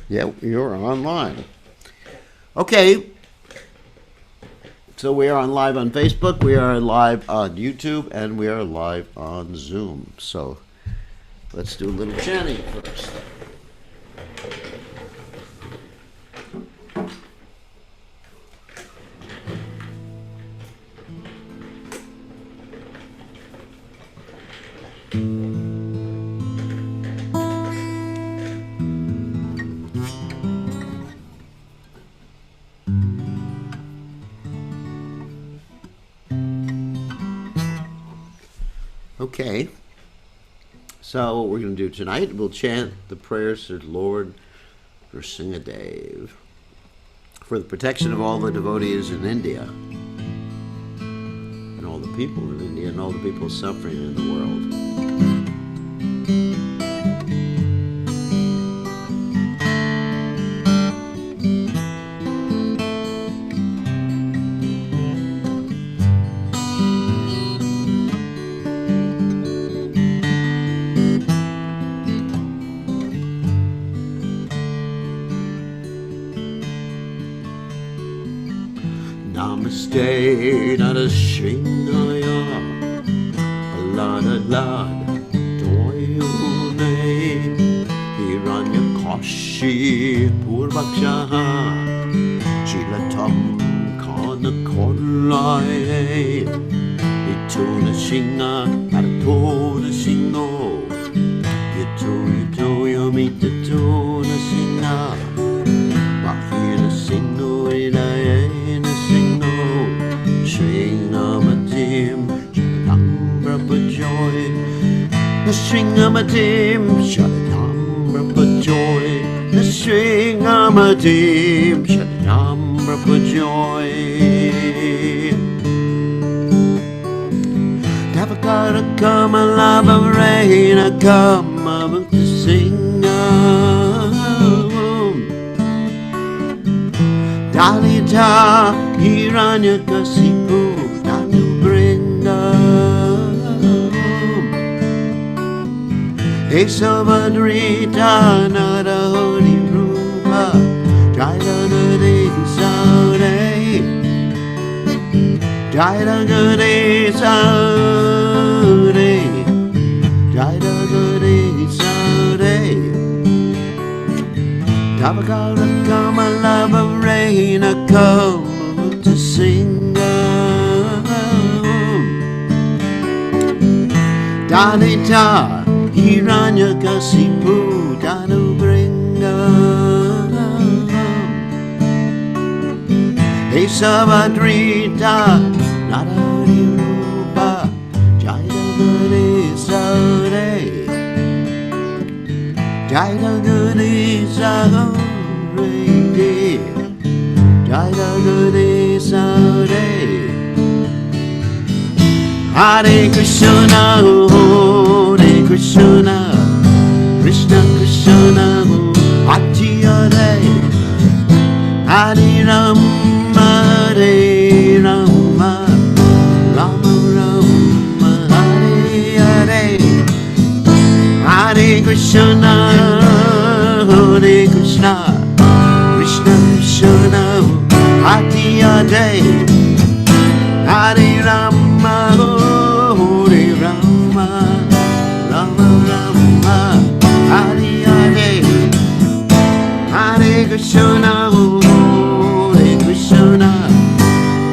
Yeah, you're online. Okay. So we are live on Facebook, we are live on YouTube, and we are live on Zoom. So let's do a little chanting first. Okay, so what we're going to do tonight, we'll chant the prayers to Lord Nrsingadev for the protection of all the devotees in India and all the people in India and all the people suffering in the world. Namaste, Nrsinghaya, Lad, Doyune, Hiranyakashi, Purvakshaha, Chilatam, Kanakolai, Ituna Shinga, Aratona Shingo, Yito, Yomita Tuna Shinga, Mahina Singo, Nrsinghamatim, Caritamrta, Nrsinghamatim, Caritamrta, Nrsinghamatim, Caritamrta. Davakara Kamalava Reina Kamavukta Singham Dalita Hiranyakasipu Danu Brindam Esavadrita Narahori Rupa Jairanade Saure Jairagade Saure Jairagade Saure Tavakara Kamalava Reina Kamavukta Singham Dalita Hiranyakasipu Danu Brindam Esavadrita Narahari Rupa Jairagade Saure Jairagade Saure Jairagade Saure Hare Krishna, Hare Krishna, Krishna Krishna, Hare Hare Rama, Hare Rama, Rama Rama, Hare Hare Hare Krishna, Hare Krishna, Krishna Krishna, Hare Hare Hare Rama, Hare Rama, Rama Rama, Hare Hare Hare Krishna, Hare Krishna,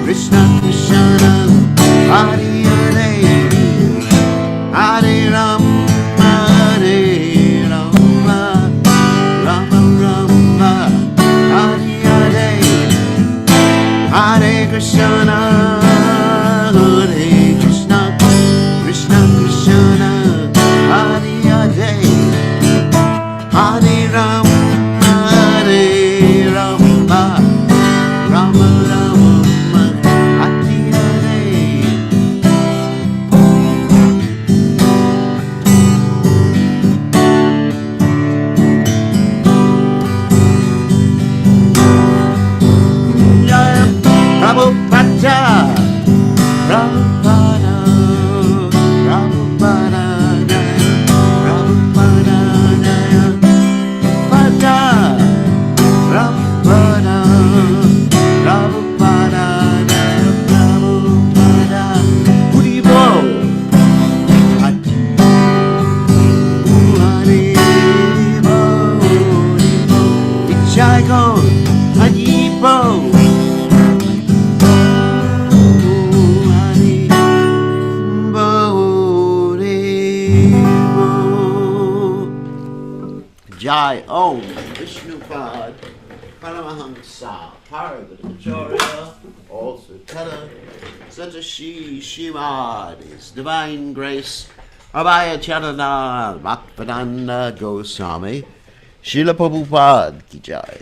Krishna Krishna, Hare Hare Hare Rama, Hare Rama, Rama Rama, Jai Om Vishnupad Paramahamsa Parvati also Teta such a Shimad, His Divine Grace Abhaya Chanana Bhaktivedanta Goswami Srila Prabhupada Ki Jai.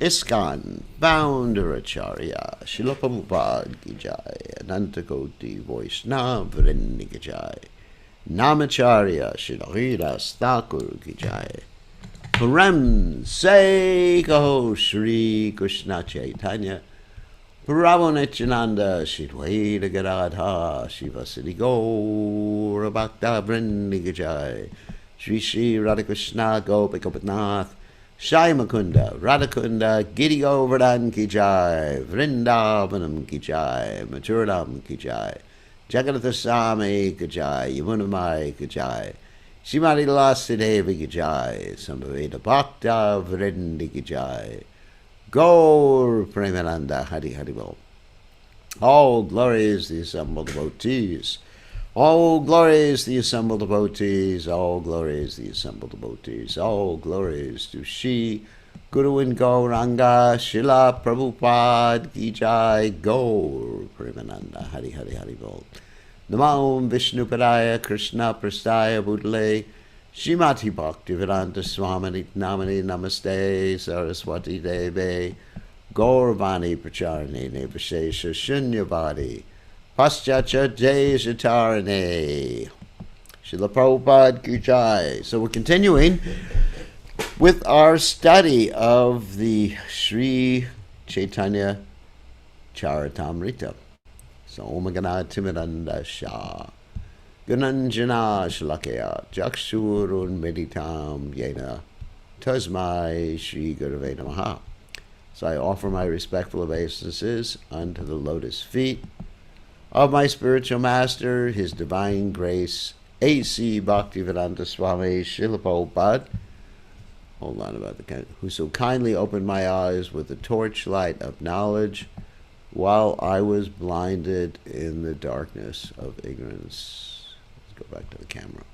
ISKCON Founder Acharya Srila Prabhupada Ki Jai. Anantakoti Vaishnava Vrinda Ki Jai. Namacharya Srila Haridas Thakur Ki Jai. Prem Se Kaho Shri Krishna Caitanya Prabhu Nityananda Shri Dvaita Gadadha Shivasati Gaura Bhakta Vrinda Ki Jai. Shri Shri Radhakrishna Gopikapatnath Shai Mukunda Radhakunda Giri Govardhan Ki Jai. Vrindavanam Ki Jai. Mathuram Ki Jai. Jagannath Swami Ki Jai. Yamunamai Ki Jai. Shrimati Lasideva Ki Jai. Sambhaveda Bhakta Vrinda Ki Jai. Gaur Premananda Hari Hari Bol. All glories the assembled devotees. All glories the assembled devotees. All glories the assembled devotees. All glories to Shri Guru and Gauranga Srila Prabhupada Ki Jai. Gaur Premananda Hari Hari Hari Bol. Namo Vishnupadaya Krishna Prastaya Bhutale Shrimati Bhaktivedanta Swami Namani Namaste Saraswati Deve Gauravani Pracharane Nevashesha Shunyavadi Paschacha Jayatarane Srila Prabhupada Ki Jai. So we're continuing with our study of the Sri Caitanya Caritamrta. So Om Gana Timiranda Shah Gananjana Shalakya Jakshurun Meditam Yena Tasmai Shri Gurave Namaha. So I offer my respectful obeisances unto the lotus feet of my spiritual master, His Divine Grace, A.C. Bhaktivedanta Swami Srila Prabhupada. Hold on about the who so kindly opened my eyes with the torchlight of knowledge while I was blinded in the darkness of ignorance. Let's go back to the camera.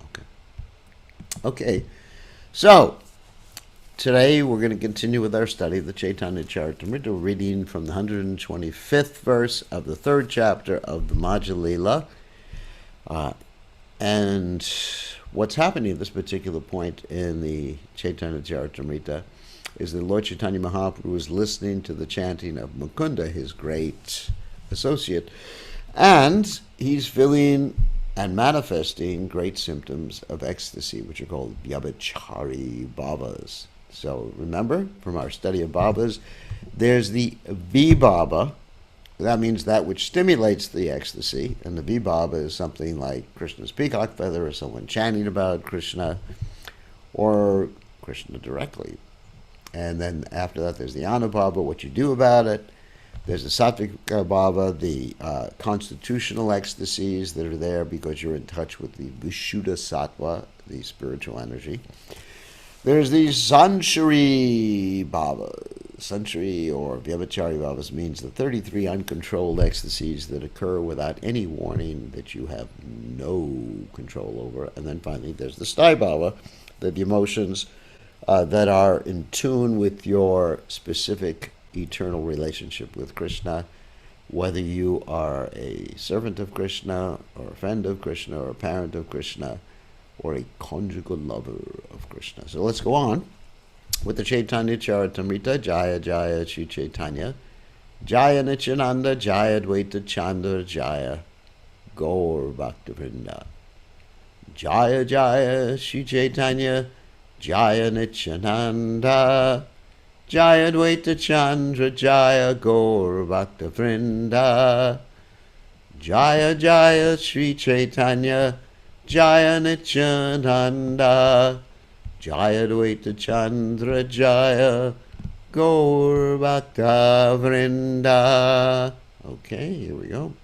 Okay, so today we're going to continue with our study of the Caitanya Caritamrta, reading from the 125th verse of the 3rd chapter of the Madhya Lila. And what's happening at this particular point in the Caitanya Caritamrta is that Lord Chaitanya Mahaprabhu is listening to the chanting of Mukunda, his great associate, and he's feeling and manifesting great symptoms of ecstasy, which are called Vyabhachari Bhavas. So remember, from our study of Bhavas, there's the Vibhava. That means that which stimulates the ecstasy, and the Vibhava is something like Krishna's peacock feather, or someone chanting about Krishna, or Krishna directly. And then after that, there's the Anubhava, what you do about it. There's the Sattvika Bhava, the constitutional ecstasies that are there because you're in touch with the Vishuddha Sattva, the spiritual energy. There's the Sanchari Bhava. Sanchari or Vyabhachari Bhavas means the 33 uncontrolled ecstasies that occur without any warning, that you have no control over. And then finally, there's the Sthai Bhava, the emotions that are in tune with your specific eternal relationship with Krishna, whether you are a servant of Krishna, or a friend of Krishna, or a parent of Krishna, or a conjugal lover of Krishna. So let's go on with the Caitanya Caritamrita. Jaya Jaya Shri Caitanya, Jaya Nityananda, Jaya Dvaita Chandra, Jaya Gaur Bhaktivinoda. Jaya Jaya Shri Caitanya, Jaya Nityananda, Jaya Dvaita Chandra, Jaya Gaur Bhaktivinoda. Jaya Jaya Shri Caitanya, Jaya Nityananda, Jaya Dvaita Chandra, Jaya Gaur Bhaktivinoda. Okay, here we go.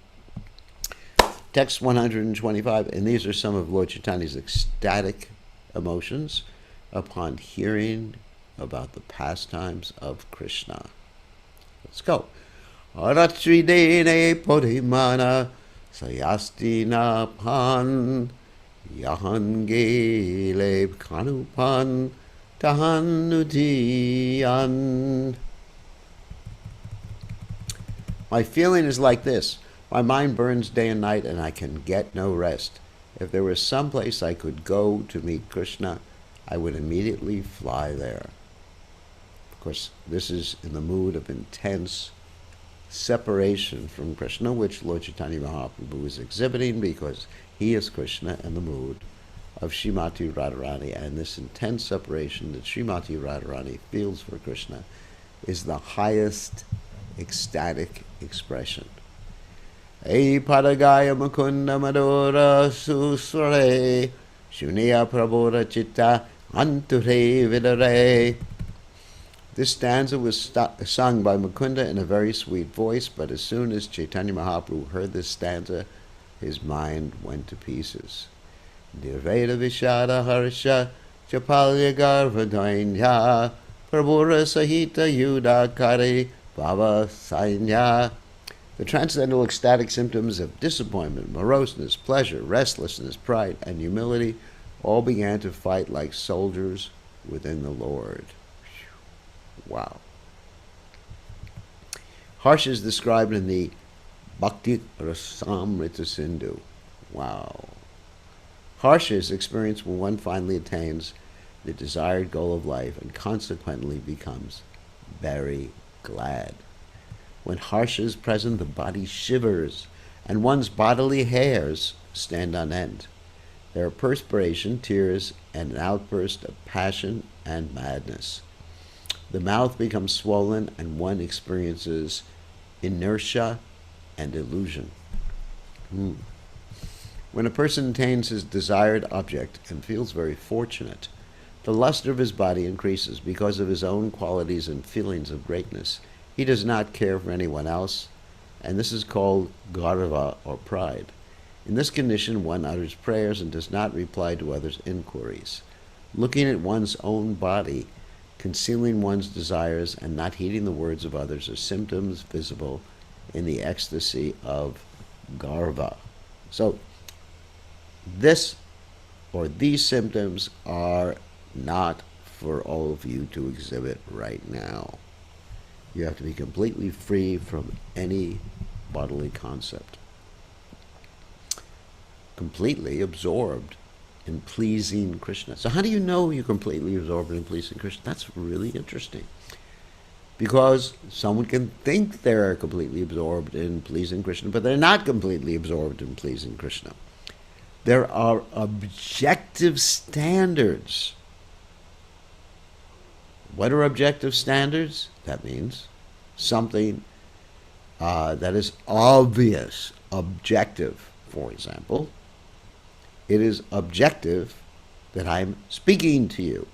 Text 125, and these are some of Lord Chaitanya's ecstatic emotions upon hearing about the pastimes of Krishna. Let's go. Aratridene podhimana sayastina pan yahangele kanupan tahanutiyan. My feeling is like this. My mind burns day and night and I can get no rest. If there was some place I could go to meet Krishna, I would immediately fly there. Of course, this is in the mood of intense separation from Krishna, which Lord Chaitanya Mahaprabhu is exhibiting because he is Krishna in the mood of Srimati Radharani. And this intense separation that Srimati Radharani feels for Krishna is the highest ecstatic expression. Ei padagaya mukunda madora susre shuniya prabora chitta anture vidare. This stanza was sung by Mukunda in a very sweet voice, but as soon as Chaitanya Mahaprabhu heard this stanza, his mind went to pieces. Nirveda Vishada Harsha Chapalya Garvadainya Prabhura Sahita Yudakari Bhava Sainya. The transcendental ecstatic symptoms of disappointment, moroseness, pleasure, restlessness, pride, and humility all began to fight like soldiers within the Lord. Wow. Harsha is described in the Bhakti Rasamrita Sindhu. Wow. Harsha is experienced when one finally attains the desired goal of life and consequently becomes very glad. When harsha is present, the body shivers and one's bodily hairs stand on end. There are perspiration, tears, and an outburst of passion and madness. The mouth becomes swollen and one experiences inertia and illusion. When a person attains his desired object and feels very fortunate, the luster of his body increases because of his own qualities and feelings of greatness. He does not care for anyone else, and this is called garva, or pride. In this condition, one utters prayers and does not reply to others' inquiries. Looking at one's own body, concealing one's desires, and not heeding the words of others are symptoms visible in the ecstasy of garva. So, this or these symptoms are not for all of you to exhibit right now. You have to be completely free from any bodily concept. Completely absorbed in pleasing Krishna. So how do you know you're completely absorbed in pleasing Krishna? That's really interesting. Because someone can think they're completely absorbed in pleasing Krishna, but they're not completely absorbed in pleasing Krishna. There are objective standards. What are objective standards? That means something that is obvious, objective. For example, it is objective that I'm speaking to you.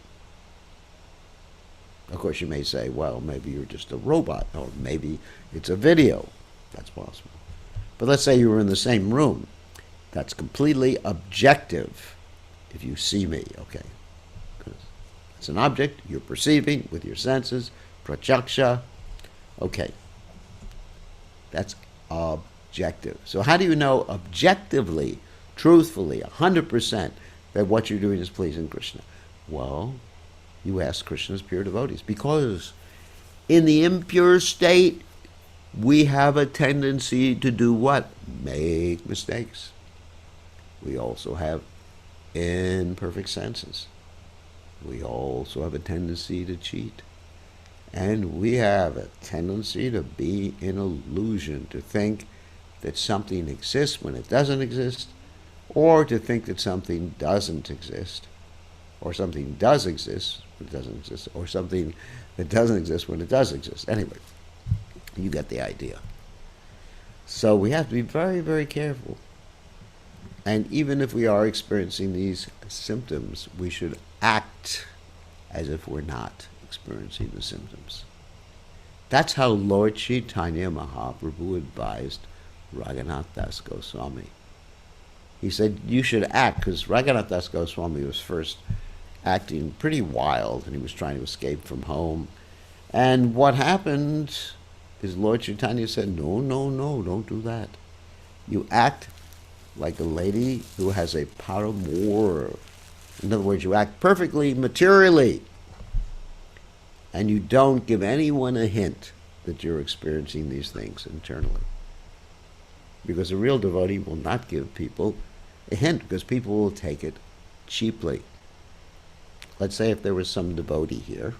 Of course, you may say, well, maybe you're just a robot, or maybe it's a video. That's possible. But let's say you were in the same room. That's completely objective if you see me, okay? It's an object you're perceiving with your senses, pratyaksha. Okay. That's objective. So how do you know objectively, truthfully, 100% that what you're doing is pleasing Krishna? Well, you ask Krishna's pure devotees. Because in the impure state, we have a tendency to do what? Make mistakes. We also have imperfect senses. We also have a tendency to cheat. And we have a tendency to be in illusion, to think that something exists when it doesn't exist, or to think that something doesn't exist, or something does exist when it doesn't exist, or something that doesn't exist when it does exist. Anyway, you get the idea. So we have to be very, very careful. And even if we are experiencing these symptoms, we should act as if we're not experiencing the symptoms. That's how Lord Caitanya Mahaprabhu advised Raghunath Das Goswami. He said, you should act, because Raghunath Das Goswami was first acting pretty wild, and he was trying to escape from home. And what happened is Lord Chaitanya said, no, don't do that. You act like a lady who has a paramour. In other words, you act perfectly materially. and you don't give anyone a hint that you're experiencing these things internally. Because a real devotee will not give people a hint, because people will take it cheaply. Let's say if there was some devotee here,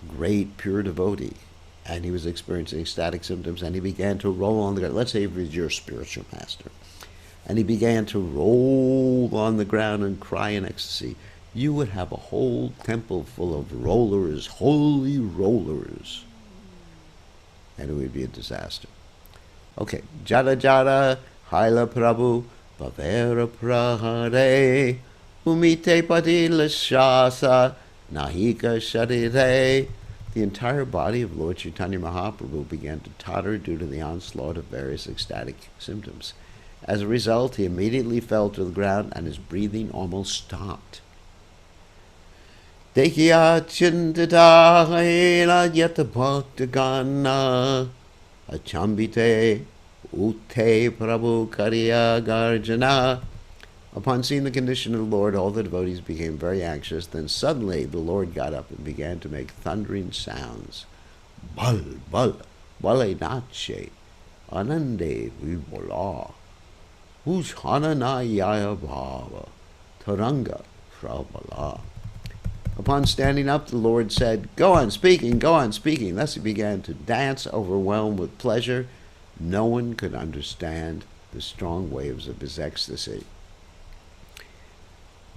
great pure devotee, and he was experiencing ecstatic symptoms, and he began to roll on the ground. Let's say he was your spiritual master, and he began to roll on the ground and cry in ecstasy. You would have a whole temple full of rollers, holy rollers, and it would be a disaster. Okay, Jada Jada, Haila Prabhu, Bhavera Prahare, Umite Padila Shasa, Nahika Sharire. The entire body of Lord Caitanya Mahaprabhu began to totter due to the onslaught of various ecstatic symptoms. As a result, he immediately fell to the ground and his breathing almost stopped. Dekhiya chintita haila yata bhaktagana achambite ute prabhu kariya garjana. Upon seeing the condition of the Lord, all the devotees became very anxious. Then suddenly the Lord got up and began to make thundering sounds. Bal, bal, bale nache, anande vibola, ujhana na yaya bhava, taranga prabala. Upon standing up, the Lord said, go on speaking, go on speaking. Thus he began to dance, overwhelmed with pleasure. No one could understand the strong waves of his ecstasy.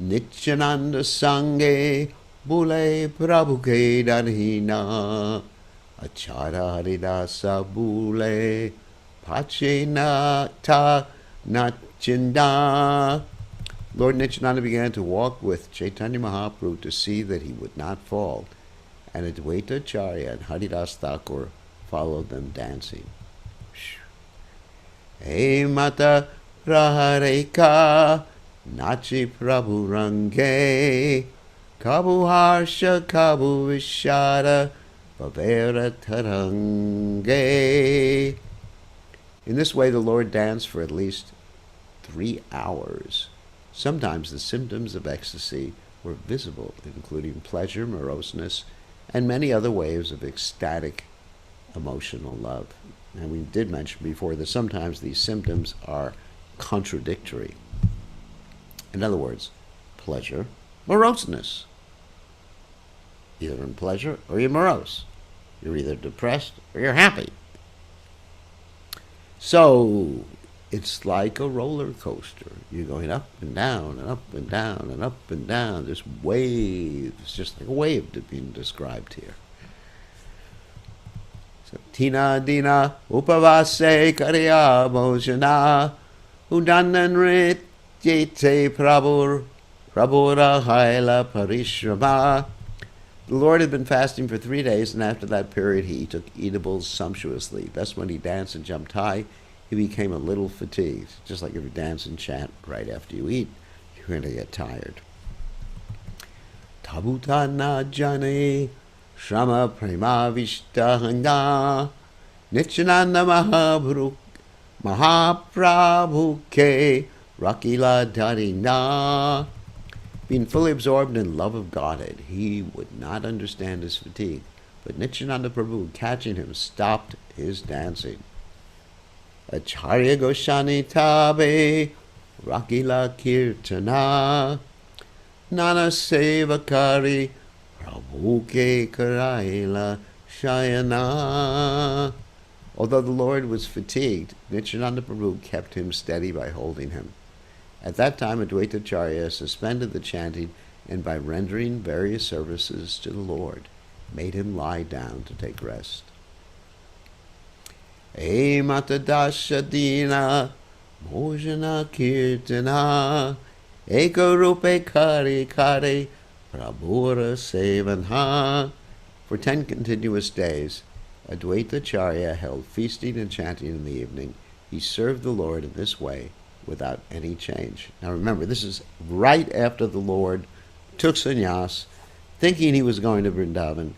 Nityananda Sange Bule Prabhuke Darhina Achara Haridasa Bule Pache Ta Nachinda. Lord Nityananda began to walk with Caitanya Mahaprabhu to see that he would not fall, and Advaita Acharya and Haridas Thakur followed them dancing. Hey Mata Prahareka Nachi Prabhu Range Kabu Harsha Kabu Vishara Bhavera Tarange. In this way the Lord danced for at least 3 hours. Sometimes the symptoms of ecstasy were visible, including pleasure, moroseness, and many other waves of ecstatic emotional love. And we did mention before that sometimes these symptoms are contradictory. In other words, pleasure, moroseness. Either in pleasure or you're morose. You're either depressed or you're happy. So it's like a roller coaster. You're going up and down and up and down and up and down. This wave, it's just like a wave being described here. So Tina Dina Upavase Karya Bhojana Udananrit Yete Prabhur Prabhura Haila Parishrama. The Lord had been fasting for 3 days, and after that period he took eatables sumptuously. Thus when he danced and jumped high, he became a little fatigued. Just like if you dance and chant right after you eat, you're going to get tired. Tabutana jane Shrama Prema Vishtahanga Nityananda Mahaprabhuke Rakila Darina. Being fully absorbed in love of Godhead, he would not understand his fatigue. But Nityananda Prabhu, catching him, stopped his dancing. Acharya Goshani Tabe Rakila Kirtana Nana Sevakari Prabhuke Karaila Shayana. Although the Lord was fatigued, Nityananda Prabhu kept him steady by holding him. At that time, Advaita Acharya suspended the chanting and by rendering various services to the Lord, made him lie down to take rest. E Matadasha Dina Mojana Kirtana Eko Rupe Kari Kari Prabhura Sevanha. For 10 continuous days, Advaita Acharya held feasting and chanting in the evening. He served the Lord in this way without any change. Now remember, this is right after the Lord took sannyas, thinking he was going to Vrindavan,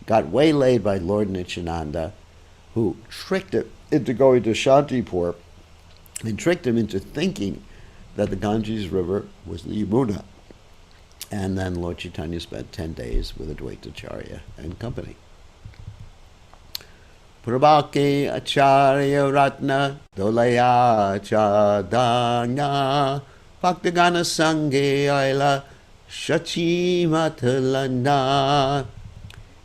got waylaid by Lord Nityananda, who tricked him into going to Shantipur and tricked him into thinking that the Ganges River was the Yamuna. And then Lord Chaitanya spent 10 days with Advaitacharya and company. Prabhake Acharya Ratna Dolaya Chadanya Bhaktagana Sange Aila Shachi Matalana.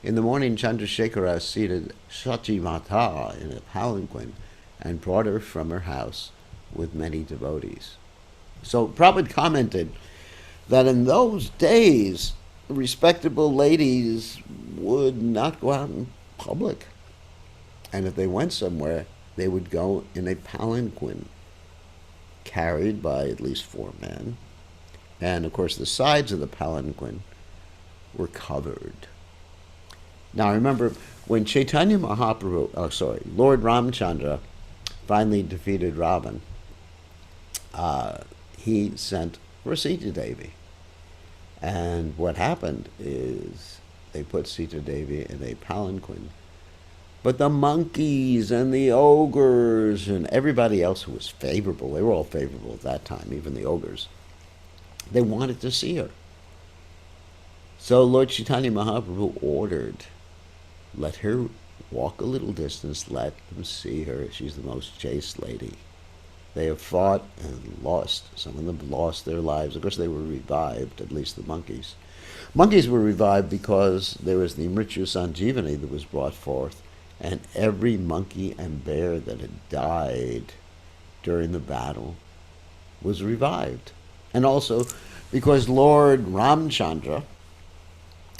In the morning, Chandrasekhara seated Shachi Mata in a palanquin and brought her from her house with many devotees. So Prabhupada commented that in those days, respectable ladies would not go out in public. And if they went somewhere, they would go in a palanquin carried by at least 4 men. And of course, the sides of the palanquin were covered. Now remember, when Chaitanya Mahaprabhu, Lord Ramchandra finally defeated Ravan, he sent for Sita Devi. And what happened is they put Sita Devi in a palanquin. But the monkeys and the ogres and everybody else who was favorable, they were all favorable at that time, even the ogres, they wanted to see her. So Lord Chaitanya Mahaprabhu ordered, let her walk a little distance, let them see her. She's the most chaste lady. They have fought and lost. Some of them lost their lives. Of course, they were revived, at least the monkeys. Monkeys were revived because there was the Mrityu Sanjivani that was brought forth, and every monkey and bear that had died during the battle was revived. And also because Lord Ramchandra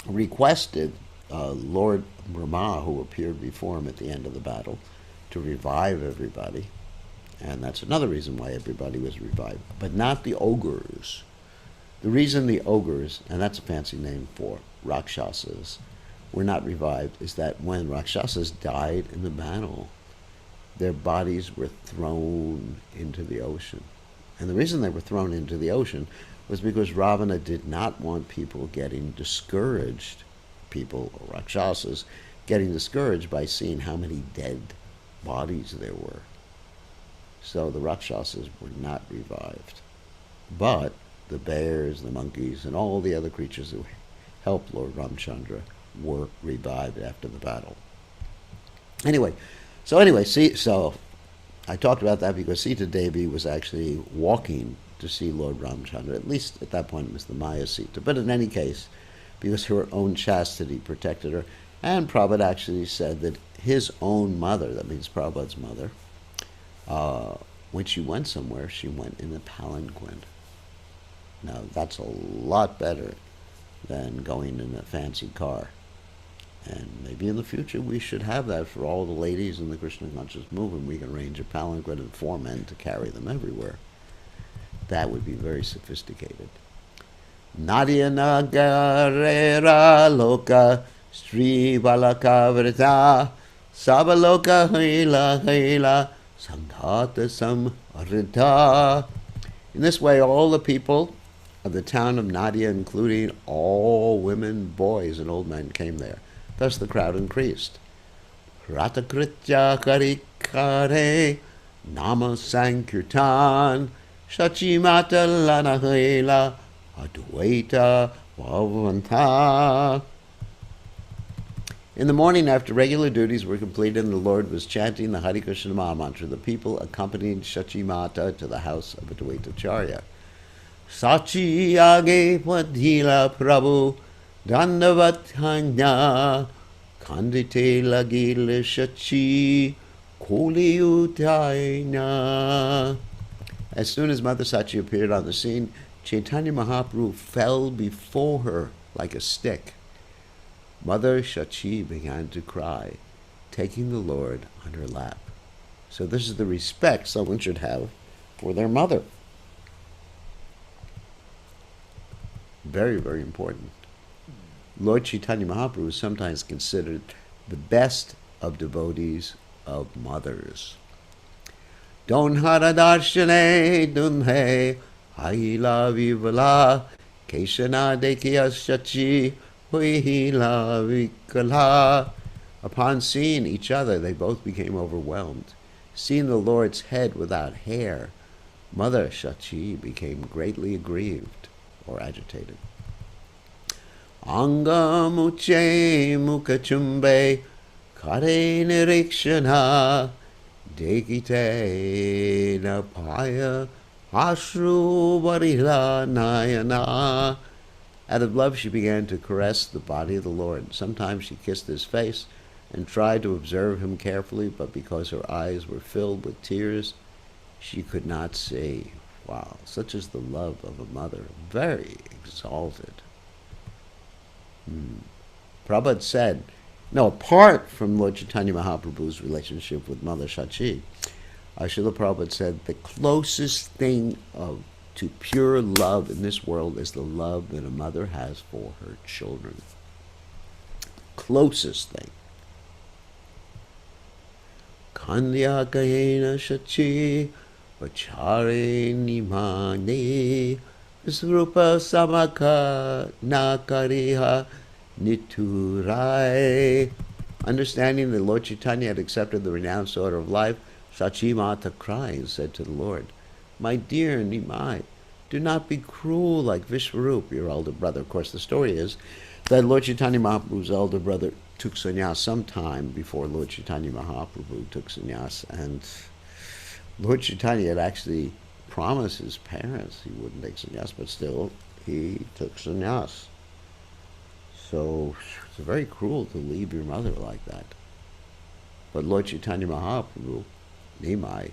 requested Lord Brahma, who appeared before him at the end of the battle, to revive everybody. And that's another reason why everybody was revived, but not the ogres. The reason the ogres, and that's a fancy name for Rakshasas, were not revived is that when Rakshasas died in the battle, their bodies were thrown into the ocean. And the reason they were thrown into the ocean was because Ravana did not want people getting discouraged, people or Rakshasas getting discouraged by seeing how many dead bodies there were. So the Rakshasas were not revived. But the bears, the monkeys, and all the other creatures who helped Lord Ramchandra were revived after the battle. So I talked about that because Sita Devi was actually walking to see Lord Ramchandra. At least at that point it was the Maya Sita. But in any case, because her own chastity protected her, and Prabhupada actually said that his own mother, that means Prabhupada's mother, when she went somewhere, she went in a palanquin. Now, that's a lot better than going in a fancy car. And maybe in the future we should have that for all the ladies in the Krishna conscious movement. We can arrange a palanquin and 4 men to carry them everywhere. That would be very sophisticated. Nadya Nagarera Loka Sri Balaka Vrita Sabaloka Hila Hila Sanghata Samrita. In this way, all the people of the town of Nadia, including all women, boys, and old men, came there. Thus the crowd increased. Ratakritya Karikare Nama Sankirtan Shachimata Lanahela Adwaita Bhavanta. In the morning, after regular duties were completed and the Lord was chanting the Hare Krishna Maha Mantra, the people accompanied Shachimata to the house of Advaitacharya. Sachi age padhila Prabhu Dandavatanya Kandite lagil Shachi Koliutaina. As soon as Mother Sachi appeared on the scene, Chaitanya Mahaprabhu fell before her like a stick. Mother Shachi began to cry, taking the Lord on her lap. So this is the respect someone should have for their mother. Very, very important. Lord Chaitanya Mahaprabhu is sometimes considered the best of devotees of mothers. Don Haradarshane Dunhe Haila Vivala Keshana Dekiya Shachi Huila Vikala. Upon seeing each other, they both became overwhelmed. Seeing the Lord's head without hair, Mother Shachi became greatly aggrieved or agitated. Angamuche mukachumbe kare nirikshana dekite napaya ashru varila nayana. Out of love, she began to caress the body of the Lord. Sometimes she kissed his face and tried to observe him carefully, but because her eyes were filled with tears, she could not see. Wow, such is the love of a mother. Very exalted. Prabhupada said, no, apart from Lord Chaitanya Mahaprabhu's relationship with Mother Shachi, Srila Prabhupada said the closest thing to pure love in this world is the love that a mother has for her children. Closest thing. Kandya kahena shachi vachare nimane srupa samaka nakariha niturai. Understanding that Lord Chaitanya had accepted the renounced order of life, Shachi Mata cried and said to the Lord, my dear Nimai, do not be cruel like Vishwarup, your elder brother. Of course, the story is that Lord Chaitanya Mahaprabhu's elder brother took sannyas sometime before Lord Chaitanya Mahaprabhu took sannyas, and Lord Chaitanya had actually promised his parents he wouldn't take sannyas, but still he took sannyas. So it's very cruel to leave your mother like that. But Lord Chaitanya Mahaprabhu, Nimai,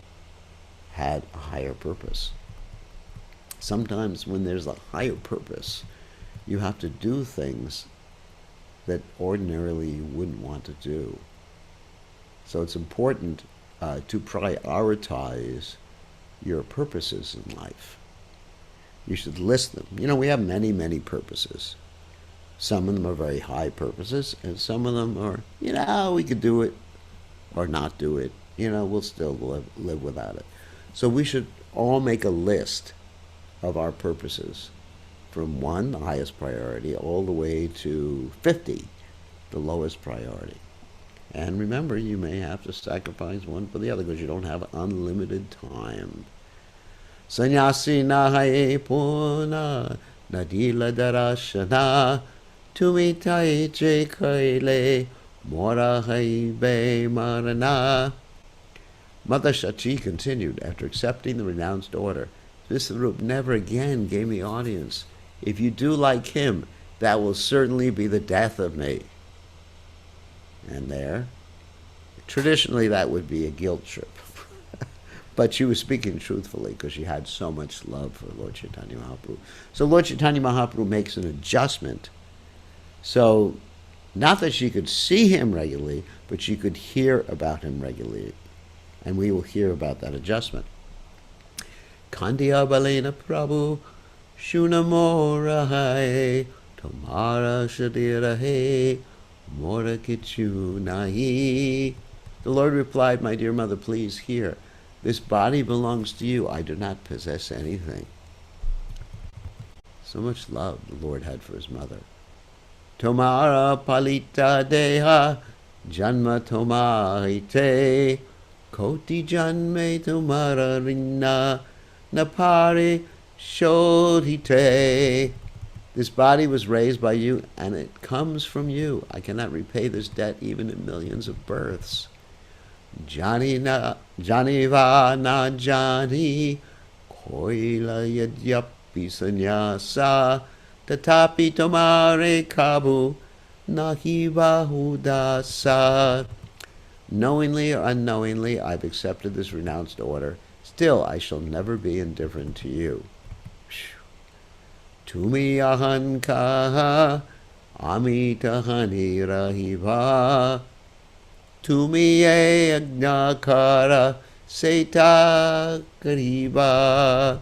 had a higher purpose. Sometimes when there's a higher purpose, you have to do things that ordinarily you wouldn't want to do. So it's important to prioritize your purposes in life. You should list them. You know, we have many, many purposes. Some of them are very high purposes, and some of them are, we could do it or not do it. We'll still live without it. So we should all make a list of our purposes, from 1, the highest priority, all the way to 50, the lowest priority. And remember, you may have to sacrifice one for the other because you don't have unlimited time. Sannyasi nahaye puna nadila darashana tumitai che kaile mora haibe marana. Mother Shachi continued, after accepting the renounced order, Vishwarup never again gave me audience. If you do like him, that will certainly be the death of me. And there, traditionally that would be a guilt trip. But she was speaking truthfully because she had so much love for Lord Chaitanya Mahaprabhu. So Lord Chaitanya Mahaprabhu makes an adjustment. So, not that she could see him regularly, but she could hear about him regularly. And we will hear about that adjustment. Kandya balena prabhu shunamora hai tomara shadira hai mora kichu nahi. The Lord replied, my dear mother, please hear. This body belongs to you. I do not possess anything. So much love the Lord had for his mother. Tomara palita deha janma tomarite koti janme tomara rinna napari shodhite. This body was raised by you, and it comes from you. I cannot repay this debt even in millions of births. Jani va na jani koila yadyapi sanyasa tatapi tomare kabu nahi bahudasa. Knowingly or unknowingly, I've accepted this renounced order. Still, I shall never be indifferent to you. Tumi ahankaha amitahani rahiva Tumi agnakara seta kariba.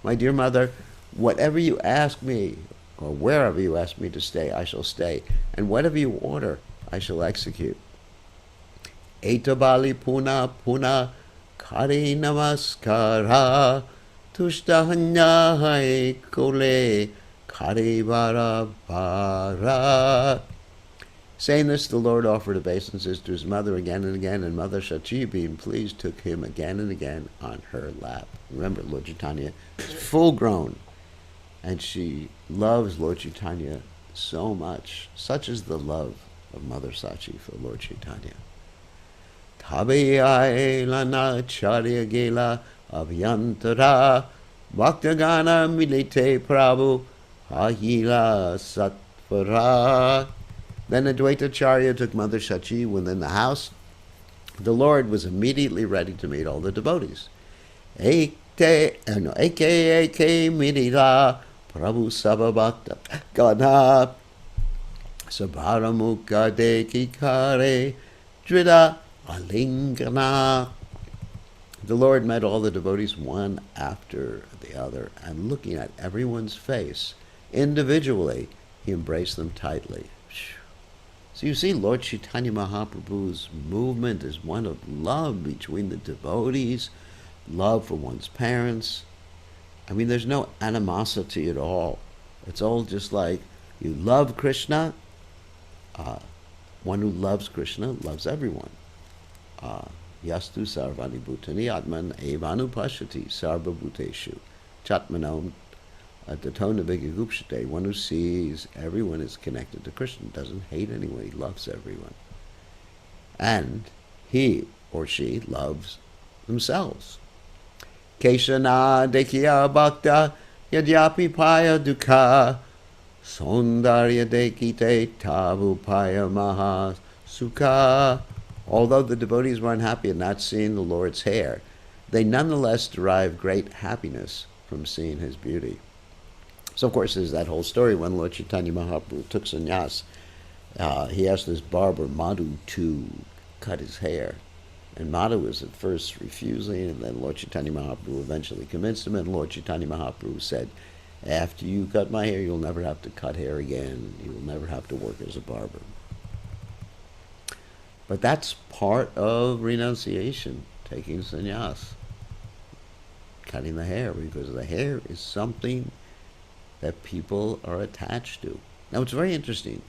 My dear mother, whatever you ask me, or wherever you ask me to stay, I shall stay. And whatever you order, I shall execute. Etabali puna puna kari namaskara tushtahanyahai kole kari bara bara. Saying this, the Lord offered obeisances to his mother again and again, and Mother Shachi, being pleased, took him again and again on her lap. Remember, Lord Chaitanya is full grown, and she loves Lord Chaitanya so much. Such is the love of Mother Sachi for Lord Chaitanya. Tabe lana charya gela abhyantara bhaktagana milite prabhu ahila satvara. Then Advaitacharya took Mother Sachi within the house. The Lord was immediately ready to meet all the devotees. Eke mirila prabhu sabhabhakta gana sabharamukha dekikare drida alingana. The Lord met all the devotees one after the other, and looking at everyone's face individually, he embraced them tightly. So you see, Lord Chaitanya Mahaprabhu's movement is one of love between the devotees, love for one's parents. I mean, there's no animosity at all. It's all just like you love Krishna. One who loves Krishna loves everyone. Yastu sarvani bhutani atman evanu pashati sarva bhuteshu chatmanom tatona bkgoswami. One who sees everyone is connected to Krishna, doesn't hate anyone, he loves everyone. And he or she loves themselves. Keshana dekhiya bhakta yadyapi paya dukha sondarya dekite tavu paya maha sukha. Although the devotees were unhappy at not seeing the Lord's hair, they nonetheless derived great happiness from seeing his beauty. So, of course, there's that whole story when Lord Chaitanya Mahaprabhu took sannyas. He asked this barber, Madhu, to cut his hair. And Madhu was at first refusing, and then Lord Chaitanya Mahaprabhu eventually convinced him, and Lord Chaitanya Mahaprabhu said, after you cut my hair, you'll never have to cut hair again. You'll never have to work as a barber. But that's part of renunciation, taking sannyas, cutting the hair, because the hair is something that people are attached to. Now, it's very interesting.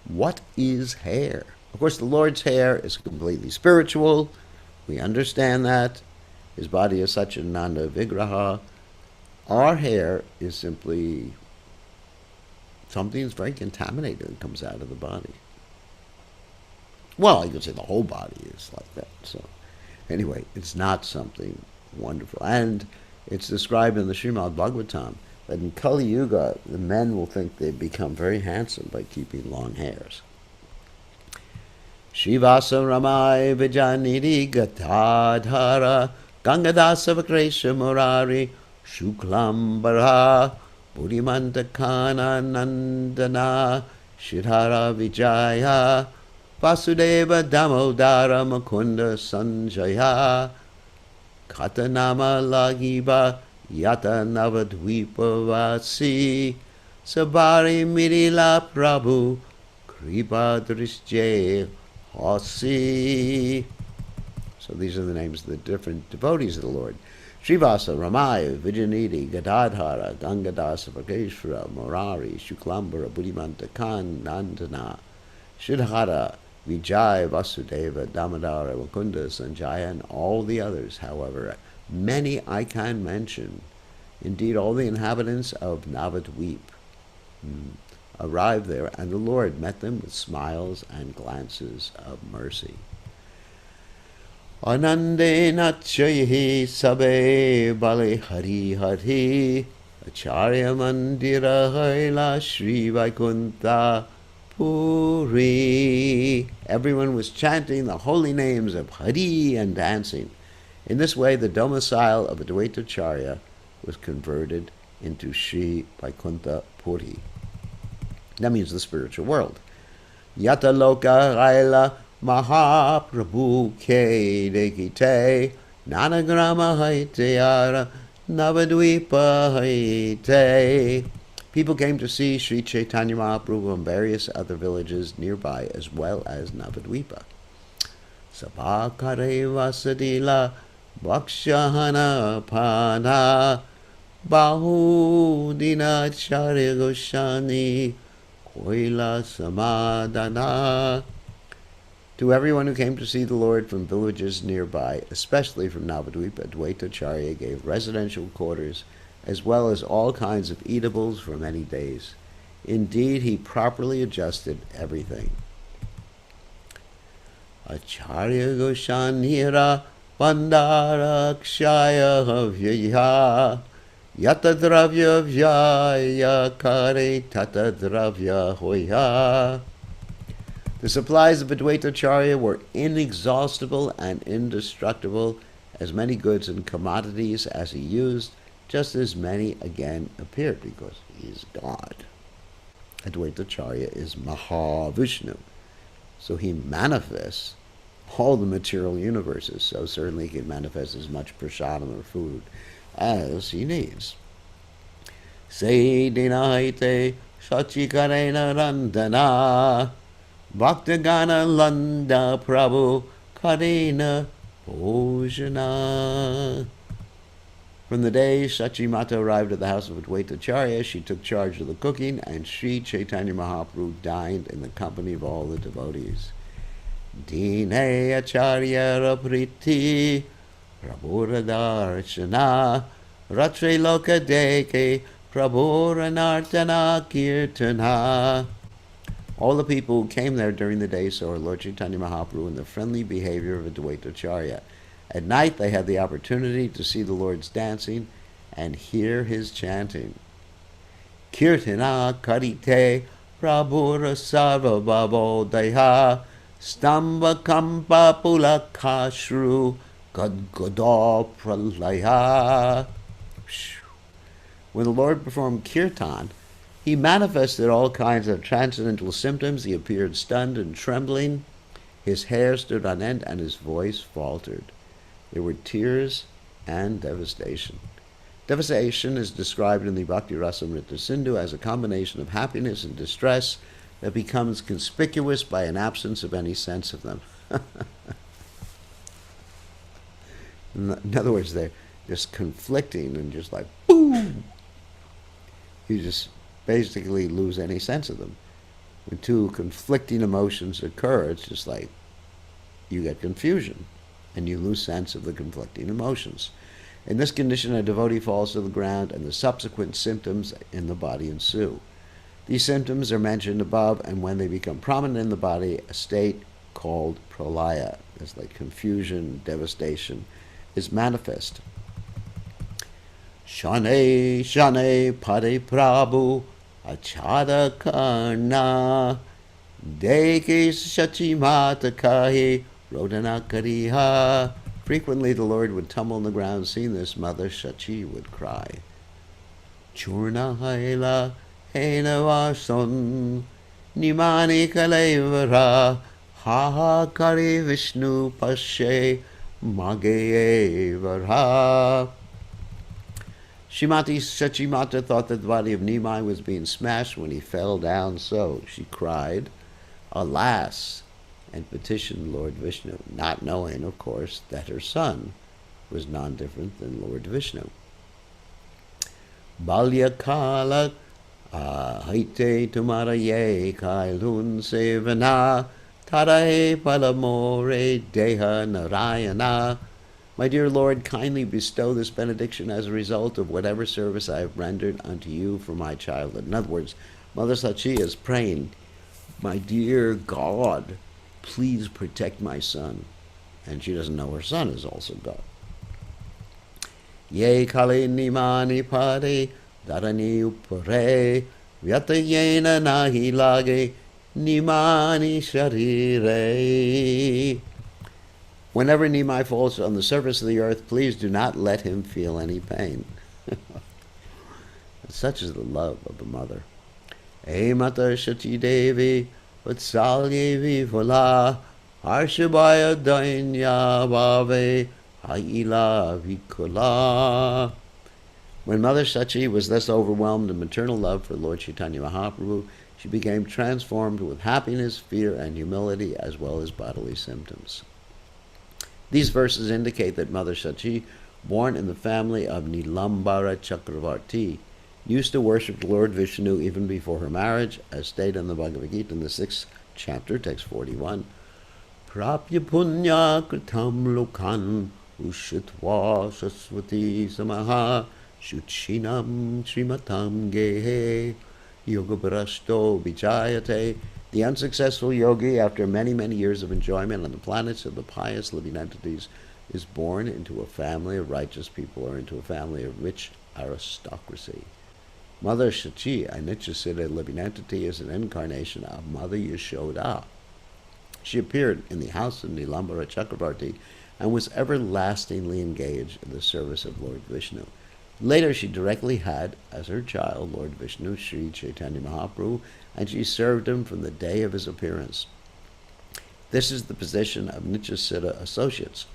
What is hair? Of course, the Lord's hair is completely spiritual. We understand that. His body is Satchidananda Vigraha. Our hair is simply something that's very contaminated and comes out of the body. Well, you could say the whole body is like that. So, anyway, it's not something wonderful. And it's described in the Srimad Bhagavatam that in Kali Yuga, the men will think they've become very handsome by keeping long hairs. Shivasa Ramai Vijanidhi Gatadhara Gangadasa Vakresha Murari Shuklambara Buddhimantakana Nandana Shidhara Vijaya Vasudeva Damodara Mukunda Sanjaya Katanama Lagiba Yata Navadvipavasi Sabari Mirila Prabhu Kripa Drishje Hasi. So these are the names of the different devotees of the Lord. Srivasa, Ramaya, Vijanidhi, Gadadhara, Gangadasa, Vakeshwara, Murari, Shuklambara, Buddhimantakan, Nandana, Shidhara, Vijay, Vasudeva, Damodara, Mukunda, Sanjaya, and all the others. However, many I can mention. Indeed, all the inhabitants of Navadvip arrived there, and the Lord met them with smiles and glances of mercy. Anande Nachayi Sabe Bale Hari Hari Acharya Mandira Haila Shri Vaikuntha Puri. Everyone was chanting the holy names of Hari and dancing. In this way, the domicile of Advaitacharya was converted into Shri Vaikuntha Puri. That means the spiritual world. Yata Loka Raila Mahaprabhu Ke Dekite Nanagrama Haiteyara Navadvipa Haite. People came to see Sri Caitanya Mahaprabhu from various other villages nearby, as well as Navadvipa. Sabakare Vasadila Bhakshahana Pana Bahudina Charya Goshani Koila Samadana. To everyone who came to see the Lord from villages nearby, especially from Navadvipa, Advaitacharya gave residential quarters as well as all kinds of eatables for many days. Indeed, he properly adjusted everything. Acharya Goshanira Bandara Kshaya Vyaya Yata Dravya Vyaya Kare Tata Dravya Hoya. The supplies of Advaitacharya were inexhaustible and indestructible. As many goods and commodities as he used, just as many again appeared, because he is God. Advaitacharya is Mahavishnu. So he manifests all the material universes. So certainly he can manifest as much prasadam or food as he needs. Saydinaite Shachikarena Randana Bhaktagana Landa Prabhu Karena Bhojana. From the day Sachimata arrived at the house of Advaitacharya, she took charge of the cooking, and Sri Caitanya Mahaprabhu dined in the company of all the devotees. Dine Acharya Rapriti Prabhuradharshana Ratre Lokadeke Prabhuranartana Kirtana. All the people who came there during the day saw Lord Chaitanya Mahaprabhu in the friendly behavior of Advaitacharya. At night they had the opportunity to see the Lord's dancing and hear his chanting. Kirtana karite prabhura sarva bhavo deha stamba kampa pulakashru gadgada pralaya. When the Lord performed kirtan, he manifested all kinds of transcendental symptoms. He appeared stunned and trembling. His hair stood on end and his voice faltered. There were tears and devastation. Devastation is described in the Bhakti Rasamrita Sindhu as a combination of happiness and distress that becomes conspicuous by an absence of any sense of them. In other words, they're just conflicting and just like, boom! You just basically lose any sense of them. When two conflicting emotions occur, it's just like you get confusion and you lose sense of the conflicting emotions. In this condition, a devotee falls to the ground and the subsequent symptoms in the body ensue. These symptoms are mentioned above, and when they become prominent in the body, a state called pralaya, that's like confusion, devastation, is manifest. Shane, shane, pade prabhu, achada karna, deke shachimata kahi, rodana kariha. Frequently the Lord would tumble on the ground. Seeing this, Mother Shachi would cry, Churna haila henavason, nimani kalevara, ha kari Vishnu pashe, mageyevara. Shrimati Shachimata thought that the body of Nimai was being smashed when he fell down, so she cried, alas, and petitioned Lord Vishnu, not knowing, of course, that her son was none different than Lord Vishnu. Balyakala haite tumara ye kailun sevana tarahe palamore deha narayana. My dear Lord, kindly bestow this benediction as a result of whatever service I have rendered unto you from my childhood. In other words, Mother Sachi is praying, my dear God, please protect my son. And she doesn't know her son is also God. Ye kale nimani pade darani upare vyatayena nahi lage nimani sharire. Whenever Nimai falls on the surface of the earth, please do not let him feel any pain. Such is the love of a mother. E Mata Shati Devi Vatsalye Vivala Harshabaya Dainya Bhave Haila Vikula. When Mother Sachi was thus overwhelmed in maternal love for Lord Chaitanya Mahaprabhu, she became transformed with happiness, fear, and humility, as well as bodily symptoms. These verses indicate that Mother Sachi, born in the family of Nilambara Chakravarti, used to worship Lord Vishnu even before her marriage, as stated in the Bhagavad Gita in the 6th chapter, text 41. Prapya punya kritam lokan ushitva saswati samaha shuchinam srimatam gehe Yoga Bhrasto Vijayate. The unsuccessful yogi, after many, many years of enjoyment on the planets of the pious living entities, is born into a family of righteous people or into a family of rich aristocracy. Mother Shachi, a Nityasiddha living entity, is an incarnation of Mother Yashoda. She appeared in the house of Nilambara Chakravarti and was everlastingly engaged in the service of Lord Vishnu. Later, she directly had as her child Lord Vishnu, Sri Chaitanya Mahaprabhu, and she served him from the day of his appearance. This is the position of Nityasiddha associates.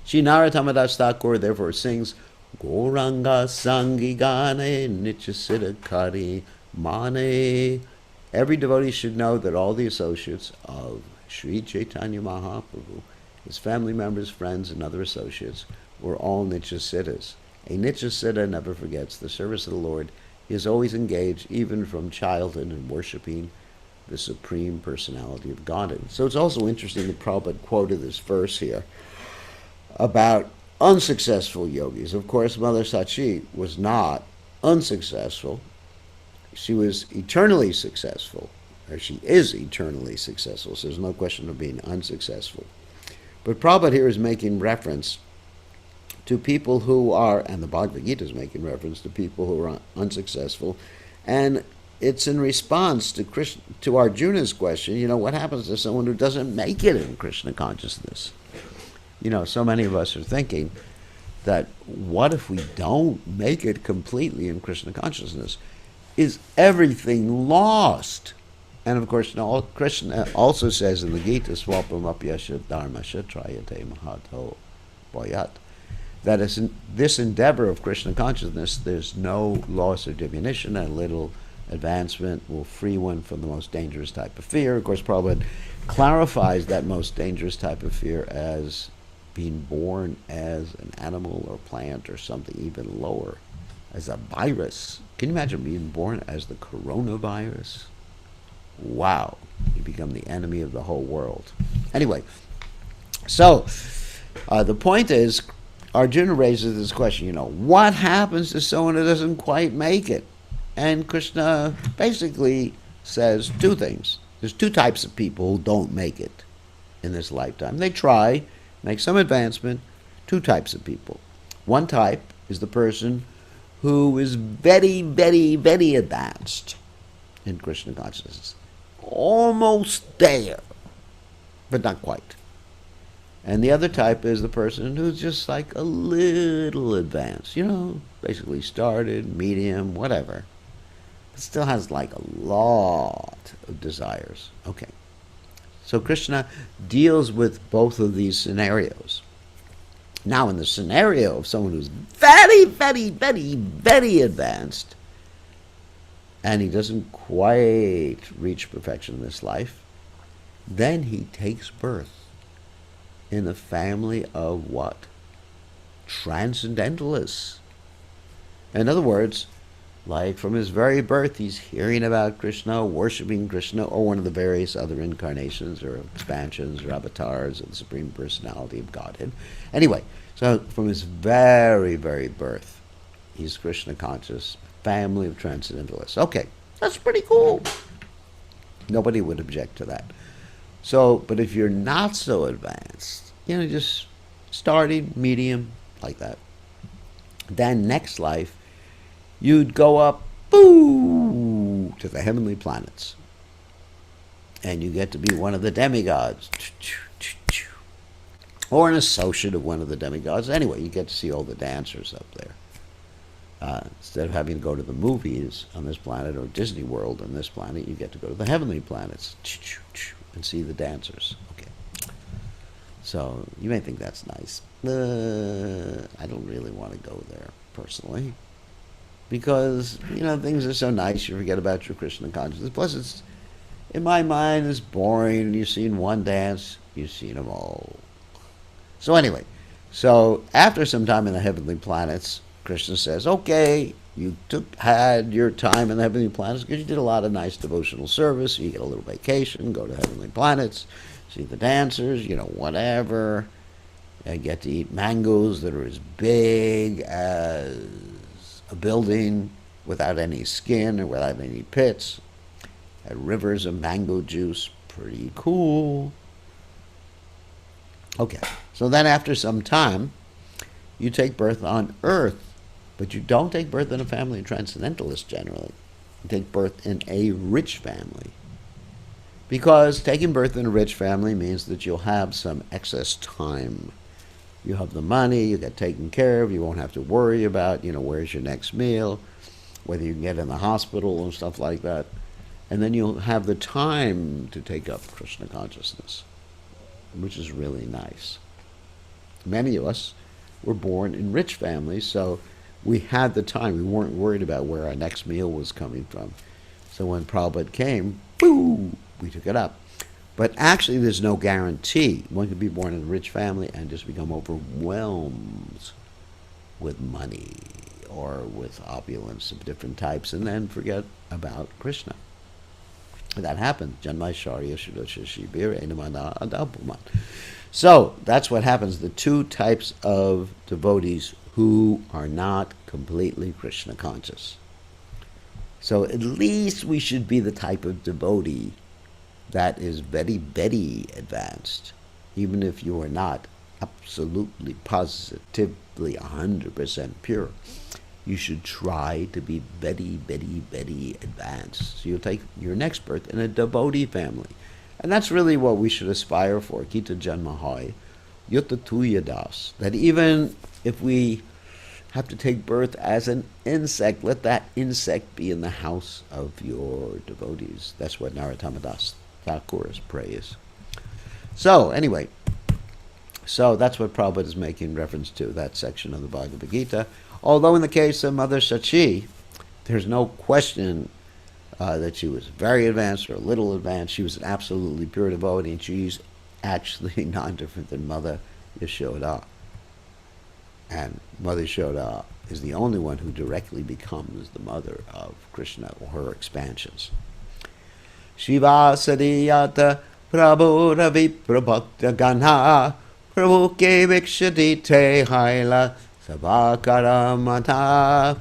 Sri Narottam Thakur therefore sings, Gauranga Sangi Gane Nityasiddha Kari Mane. Every devotee should know that all the associates of Sri Chaitanya Mahaprabhu, his family members, friends, and other associates, were all Nityasiddhas. A Nityasiddha never forgets the service of the Lord. He is always engaged, even from childhood, in worshipping the Supreme Personality of Godhead. So it's also interesting that Prabhupada quoted this verse here about unsuccessful yogis. Of course, Mother Sachi was not unsuccessful. She was eternally successful, or she is eternally successful, so there's no question of being unsuccessful. But Prabhupada here is making reference to people who are, and the Bhagavad Gita is making reference to people who are unsuccessful, and it's in response to to Arjuna's question, what happens to someone who doesn't make it in Krishna consciousness? So many of us are thinking that what if we don't make it completely in Krishna consciousness? Is everything lost? And of course, Krishna also says in the Gita, Swapamapyasha dharmasha trayate mahato boyat, that is in this endeavor of Krishna consciousness, there's no loss or diminution, and little advancement will free one from the most dangerous type of fear. Of course, Prabhupada clarifies that most dangerous type of fear as being born as an animal or plant or something even lower, as a virus. Can you imagine being born as the coronavirus? Wow. You become the enemy of the whole world. Anyway, so the point is, Arjuna raises this question, what happens to someone who doesn't quite make it? And Krishna basically says two things. There's two types of people who don't make it in this lifetime. They try, make some advancement. Two types of people. One type is the person who is very, very, very advanced in Krishna consciousness. Almost there, but not quite. And the other type is the person who's just like a little advanced, basically started, medium, whatever. But still has like a lot of desires. Okay. So Krishna deals with both of these scenarios. Now, in the scenario of someone who's very, very, very, very advanced, and he doesn't quite reach perfection in this life, then he takes birth in a family of what? Transcendentalists. In other words, like from his very birth, he's hearing about Krishna, worshipping Krishna, or one of the various other incarnations or expansions or avatars of the Supreme Personality of Godhead. Anyway, so from his very, very birth, he's Krishna conscious, family of transcendentalists. Okay, that's pretty cool. Nobody would object to that. So, but if you're not so advanced, just starting, medium, like that, then next life, you'd go up, to the heavenly planets. And you get to be one of the demigods. Or an associate of one of the demigods. Anyway, you get to see all the dancers up there. Instead of having to go to the movies on this planet or Disney World on this planet, you get to go to the heavenly planets and see the dancers. Okay. So you may think that's nice. I don't really want to go there, personally. Because, things are so nice, you forget about your Krishna consciousness. Plus, it's, in my mind, it's boring. You've seen one dance, you've seen them all. So anyway, after some time in the heavenly planets, Krishna says, okay, you had your time in the heavenly planets because you did a lot of nice devotional service. You get a little vacation, go to heavenly planets, see the dancers, whatever. And get to eat mangoes that are as big as a building. without any skin or without any pits. Had rivers of mango juice. Pretty cool. Okay, so then after some time, you take birth on Earth, but you don't take birth in a family of transcendentalists generally. You take birth in a rich family. Because taking birth in a rich family means that you'll have some excess time. You have the money, you get taken care of, you won't have to worry about, where's your next meal, whether you can get in the hospital and stuff like that. And then you'll have the time to take up Krishna consciousness, which is really nice. Many of us were born in rich families, so we had the time. We weren't worried about where our next meal was coming from. So when Prabhupada came, boo, we took it up. But actually, there's no guarantee. One could be born in a rich family and just become overwhelmed with money or with opulence of different types and then forget about Krishna. That happens. So that's what happens. The two types of devotees who are not completely Krishna conscious. So at least we should be the type of devotee that is very, very advanced, even if you are not absolutely, positively 100% pure. You should try to be very, very, very advanced. So you'll take your next birth in a devotee family. And that's really what we should aspire for. Kita Janma Hoy, Yutta Tuya Das. That even if we have to take birth as an insect, let that insect be in the house of your devotees. That's what Narottama Das Thakur's praise. So, anyway, so that's what Prabhupada is making reference to, that section of the Bhagavad Gita. Although in the case of Mother Sachi, there's no question that she was very advanced or a little advanced. She was an absolutely pure devotee, and she's actually not different than Mother Yashoda. And Mother Yashoda is the only one who directly becomes the mother of Krishna, or her expansions. Shiva Sadiyata Prabhu Ravi Prabhakta Ganha Prabhu Ke Vikshati Te Haila Sabakaramata.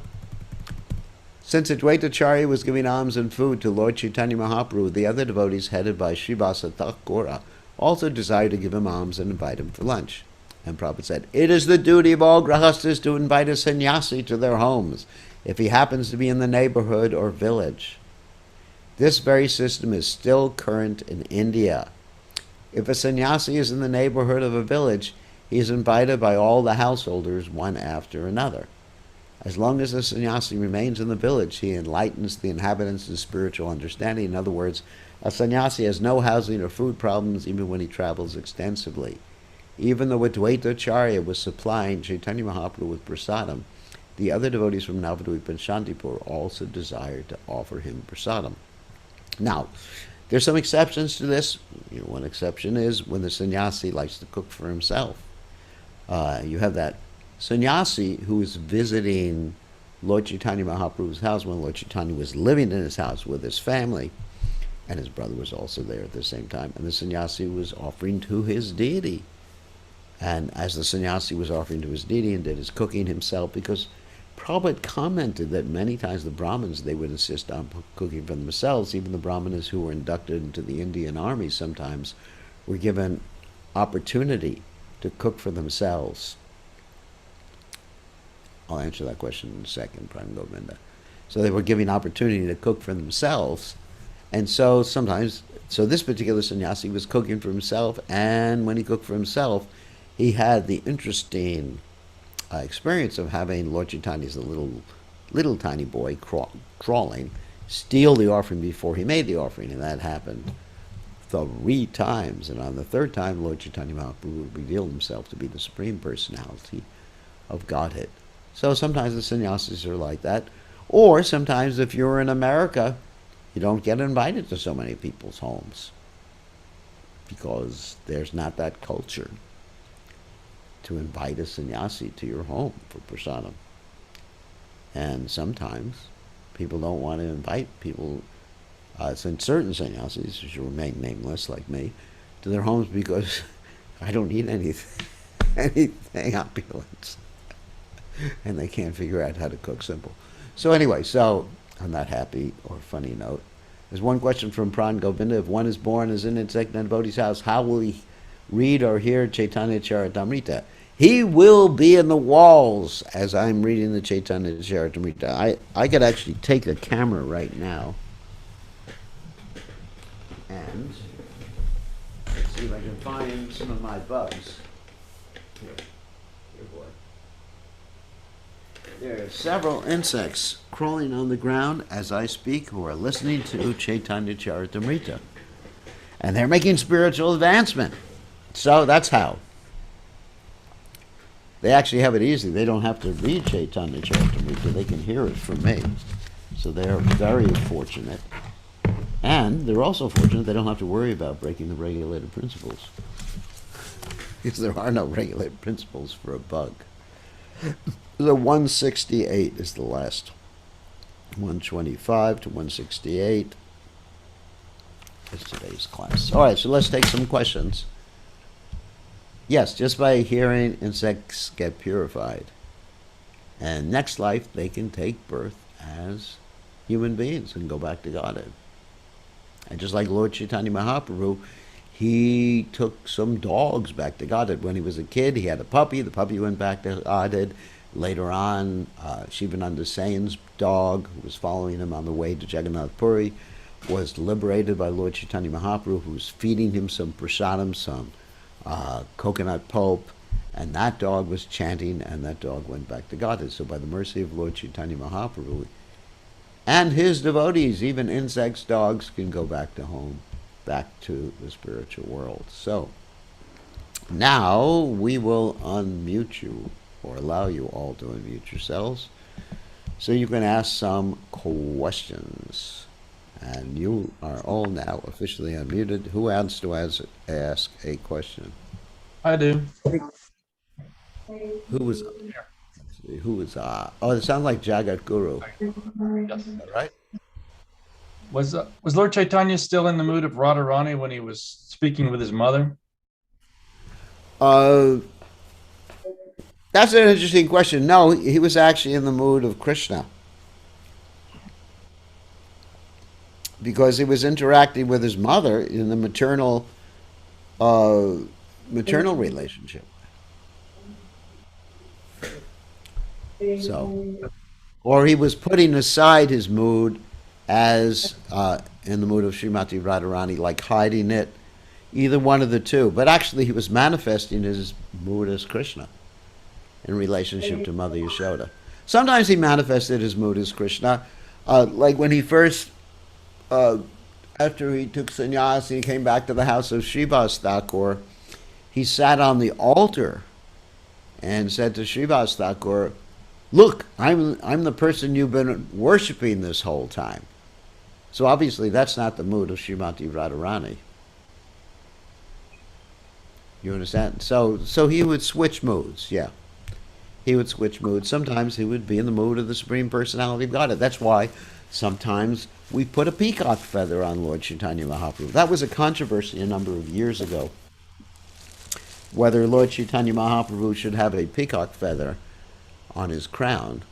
Since Advaitacharya was giving alms and food to Lord Chaitanya Mahaprabhu, the other devotees headed by Srivasa Thakura also desired to give him alms and invite him for lunch. And Prabhupada said, "It is the duty of all grahastas to invite a sannyasi to their homes, if he happens to be in the neighborhood or village. This very system is still current in India. If a sannyasi is in the neighborhood of a village, he is invited by all the householders one after another. As long as the sannyasi remains in the village, he enlightens the inhabitants in spiritual understanding. In other words, a sannyasi has no housing or food problems even when he travels extensively. Even though Advaitacharya was supplying Chaitanya Mahaprabhu with prasadam, the other devotees from Navadvip and Shantipur also desired to offer him prasadam." Now, there's some exceptions to this. One exception is when the sannyasi likes to cook for himself. You have that sannyasi who is visiting Lord Chaitanya Mahaprabhu's house when Lord Chaitanya was living in his house with his family, and his brother was also there at the same time, and the sannyasi was offering to his deity. And as the sannyasi was offering to his deity and did his cooking himself, because Prabhupada commented that many times the Brahmins, they would insist on cooking for themselves. Even the Brahmanas who were inducted into the Indian army sometimes were given opportunity to cook for themselves. I'll answer that question in a second, Prime Govinda. So they were given opportunity to cook for themselves. And so sometimes, so this particular sannyasi was cooking for himself, and when he cooked for himself, he had the interesting experience of having Lord Chaitanya's little tiny boy crawling, steal the offering before he made the offering, and that happened 3 times. And on the 3rd time, Lord Chaitanya Mahaprabhu revealed himself to be the Supreme Personality of Godhead. So sometimes the sannyasis are like that. Or sometimes if you're in America, you don't get invited to so many people's homes because there's not that culture to invite a sannyasi to your home for prasadam. And sometimes people don't want to invite people, certain sannyasis, who should remain nameless like me, to their homes because I don't need anything opulent. And they can't figure out how to cook simple. So anyway, so on that happy or funny note, there's one question from Pran Govinda. If one is born as an insect in a devotee's house, how will he read or hear Caitanya Charitamrita? He will be in the walls as I'm reading the Caitanya Charitamrita. I could actually take a camera right now and let's see if I can find some of my bugs. Here, boy. There are several insects crawling on the ground as I speak who are listening to Caitanya Charitamrita. And they're making spiritual advancement. So that's how. They actually have it easy. They don't have to read Caitanya Charitamrita. They can hear it from me. So they're very fortunate. And they're also fortunate they don't have to worry about breaking the regulated principles. Because there are no regulated principles for a bug. The 168 is the last. 125 to 168 is today's class. All right, so let's take some questions. Yes, just by hearing, insects get purified. And next life, they can take birth as human beings and go back to Godhead. And just like Lord Chaitanya Mahaprabhu, he took some dogs back to Godhead. When he was a kid, he had a puppy. The puppy went back to Godhead. Later on, Shivananda Sain's dog, who was following him on the way to Jagannath Puri, was liberated by Lord Chaitanya Mahaprabhu, who was feeding him some prasadam, some coconut pulp, and that dog was chanting, and that dog went back to Godhead. So by the mercy of Lord Chaitanya Mahaprabhu and his devotees, even insects, dogs, can go back to home, back to the spiritual world. So now we will unmute you, or allow you all to unmute yourselves, so you can ask some questions. And you are all now officially unmuted. Who wants to ask a question? I do. Who was? Who was? Oh, it sounds like Jagat Guru. Yes. Is that right? Was Lord Chaitanya still in the mood of Radharani when he was speaking with his mother? That's an interesting question. No, he was actually in the mood of Krishna, because he was interacting with his mother in the maternal relationship. So, or he was putting aside his mood as in the mood of Srimati Radharani, like hiding it. Either one of the two. But actually he was manifesting his mood as Krishna in relationship to Mother Yashoda. Sometimes he manifested his mood as Krishna. Like when he first, after he took sannyas and he came back to the house of Srivas Thakur, he sat on the altar and said to Srivas Thakur, "Look, I'm the person you've been worshiping this whole time." So obviously that's not the mood of Srimati Radharani. You understand? So he would switch moods, yeah. He would switch moods. Sometimes he would be in the mood of the Supreme Personality of Godhead. That's why sometimes we put a peacock feather on Lord Chaitanya Mahaprabhu. That was a controversy a number of years ago, whether Lord Chaitanya Mahaprabhu should have a peacock feather on his crown.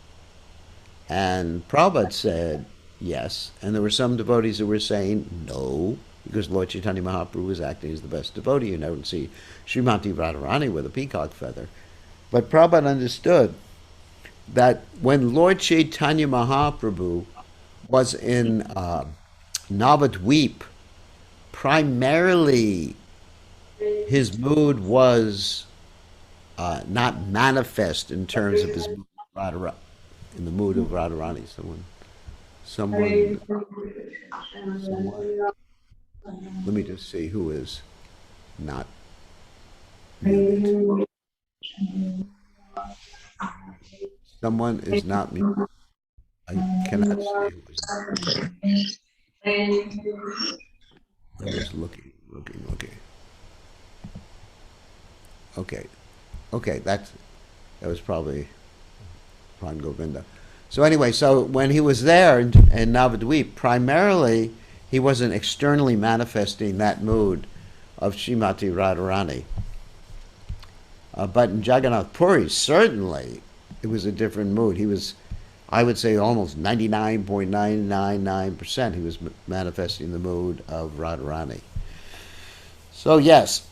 And Prabhupada said yes, and there were some devotees who were saying no, because Lord Chaitanya Mahaprabhu was acting as the best devotee. You don't see Srimati Radharani with a peacock feather. But Prabhupada understood that when Lord Chaitanya Mahaprabhu was in Navadvip, primarily his mood was not manifest in terms of his mood of in the mood of Radharani. Someone. Let me just see who is not muted. Someone is not muted. I cannot see who is muted. I'm just looking. Okay, that was probably Pran Govinda. So anyway, so when he was there in Navadvip, primarily he wasn't externally manifesting that mood of Srimati Radharani. But in Jagannath Puri, certainly it was a different mood. He was I would say almost 99.999% he was manifesting the mood of Radharani. So yes.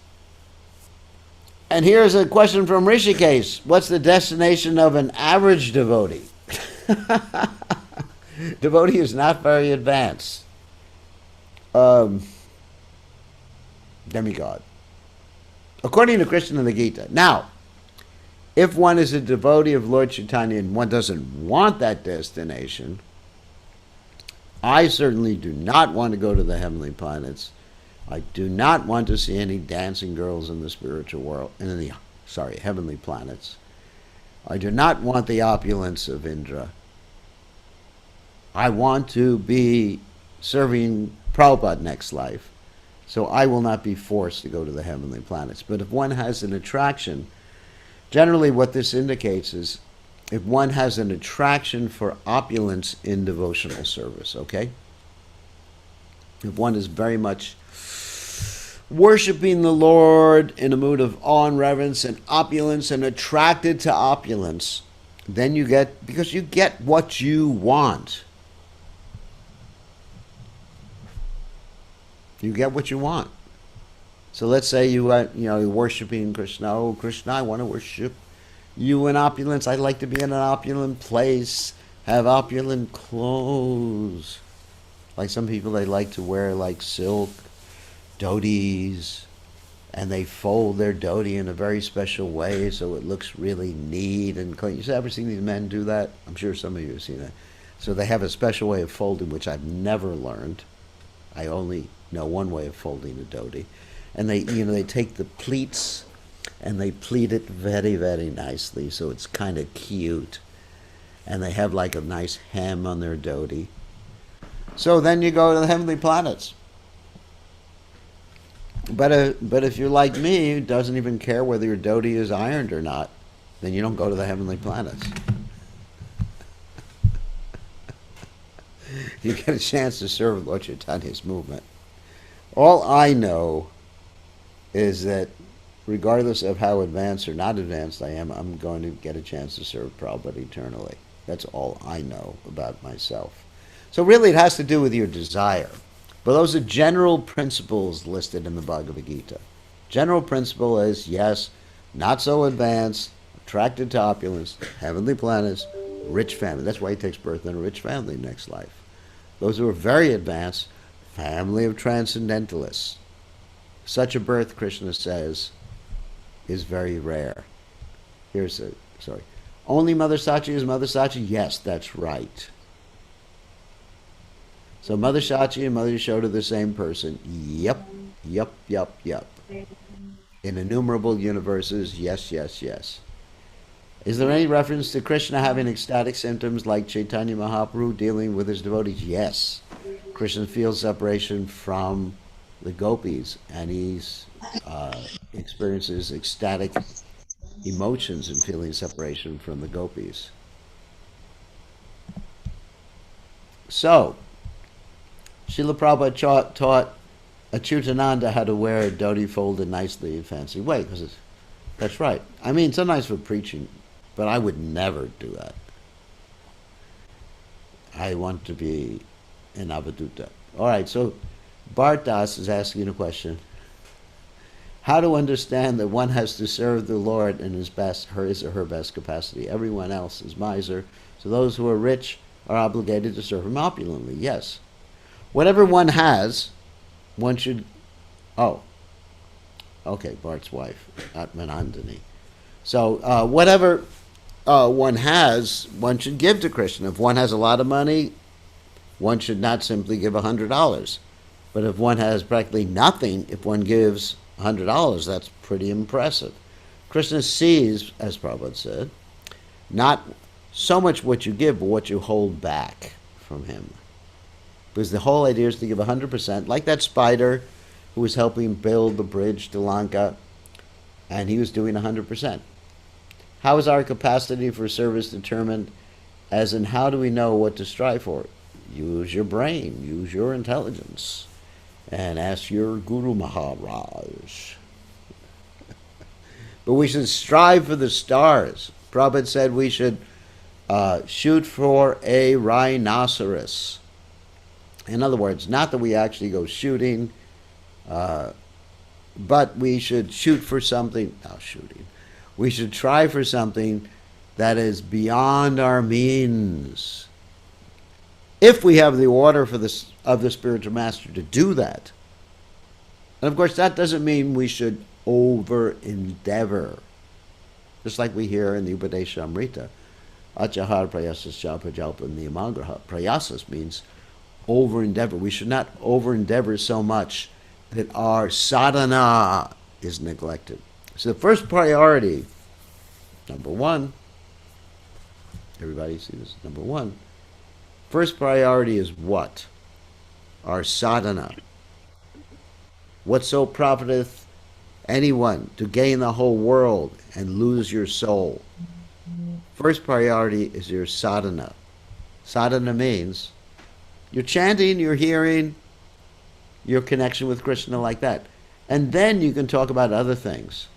And here's a question from Rishikesh. What's the destination of an average devotee? Devotee is not very advanced. Demigod. According to Krishna and the Gita. Now, if one is a devotee of Lord Chaitanya and one doesn't want that destination, I certainly do not want to go to the heavenly planets. I do not want to see any dancing girls in the spiritual world, in the heavenly planets. I do not want the opulence of Indra. I want to be serving Prabhupada next life, so I will not be forced to go to the heavenly planets. But if one has an attraction, generally what this indicates is if one has an attraction for opulence in devotional service, okay? If one is very much worshiping the Lord in a mood of awe and reverence and opulence and attracted to opulence, then you get, because you get what you want. You get what you want. So let's say you're worshiping Krishna. Oh, Krishna, I want to worship you in opulence. I'd like to be in an opulent place, have opulent clothes. Like some people, they like to wear like silk dhotis, and they fold their dhoti in a very special way so it looks really neat and clean. You've ever seen these men do that? I'm sure some of you have seen it. So they have a special way of folding, which I've never learned. I only know one way of folding a dhoti. And they take the pleats and they pleat it very, very nicely so it's kind of cute. And they have like a nice hem on their dhoti. So then you go to the heavenly planets. But if you're like me, who doesn't even care whether your dhoti is ironed or not, then you don't go to the heavenly planets. You get a chance to serve Lord Chaitanya's movement. All I know is that regardless of how advanced or not advanced I am, I'm going to get a chance to serve Prabhupada eternally. That's all I know about myself. So really it has to do with your desire. But those are general principles listed in the Bhagavad Gita. General principle is, yes, not so advanced, attracted to opulence, heavenly planets, rich family. That's why he takes birth in a rich family next life. Those who are very advanced, family of transcendentalists. Such a birth, Krishna says, is very rare. Only Mother Sachi is Mother Sachi? Yes, that's right. So Mother Sachi and Mother Yashoda are the same person. Yep. In innumerable universes, yes. Is there any reference to Krishna having ecstatic symptoms like Caitanya Mahaprabhu dealing with his devotees? Yes. Krishna feels separation from the gopis, and he experiences ecstatic emotions and feeling separation from the gopis. So, Srila Prabhupada taught Achyutananda how to wear a dhoti folded nicely in a fancy way, because that's right. I mean, it's nice for preaching, but I would never do that. I want to be an avaduta. All right, so Bart Das is asking a question. How to understand that one has to serve the Lord in his or her best capacity? Everyone else is miser, so those who are rich are obligated to serve him opulently. Yes. Whatever one has, one should... Oh. Okay, Bart's wife, Atmanandani. So whatever one has, one should give to Krishna. If one has a lot of money, one should not simply give $100. But if one has practically nothing, if one gives $100, that's pretty impressive. Krishna sees, as Prabhupada said, not so much what you give, but what you hold back from him. Because the whole idea is to give 100%, like that spider who was helping build the bridge to Lanka, and he was doing 100%. How is our capacity for service determined? As in, how do we know what to strive for? Use your brain, use your intelligence, and ask your Guru Maharaj. But we should strive for the stars. Prabhupada said we should shoot for a rhinoceros. In other words, not that we actually go shooting, but we should shoot for something. No, shooting. We should try for something that is beyond our means. If we have the order for this of the spiritual master to do that. And of course, that doesn't mean we should over endeavor. Just like we hear in the Upadeshamrita, Achahar prayasas cha prajalpa niyamagraha. Prayasas means over endeavor. We should not over endeavor so much that our sadhana is neglected. So the first priority, number one, everybody see this, number one, first priority is what? Our sadhana. Whatso profiteth anyone to gain the whole world and lose your soul? First priority is your sadhana. Sadhana means you're chanting, you're hearing, your connection with Krishna like that. And then you can talk about other things.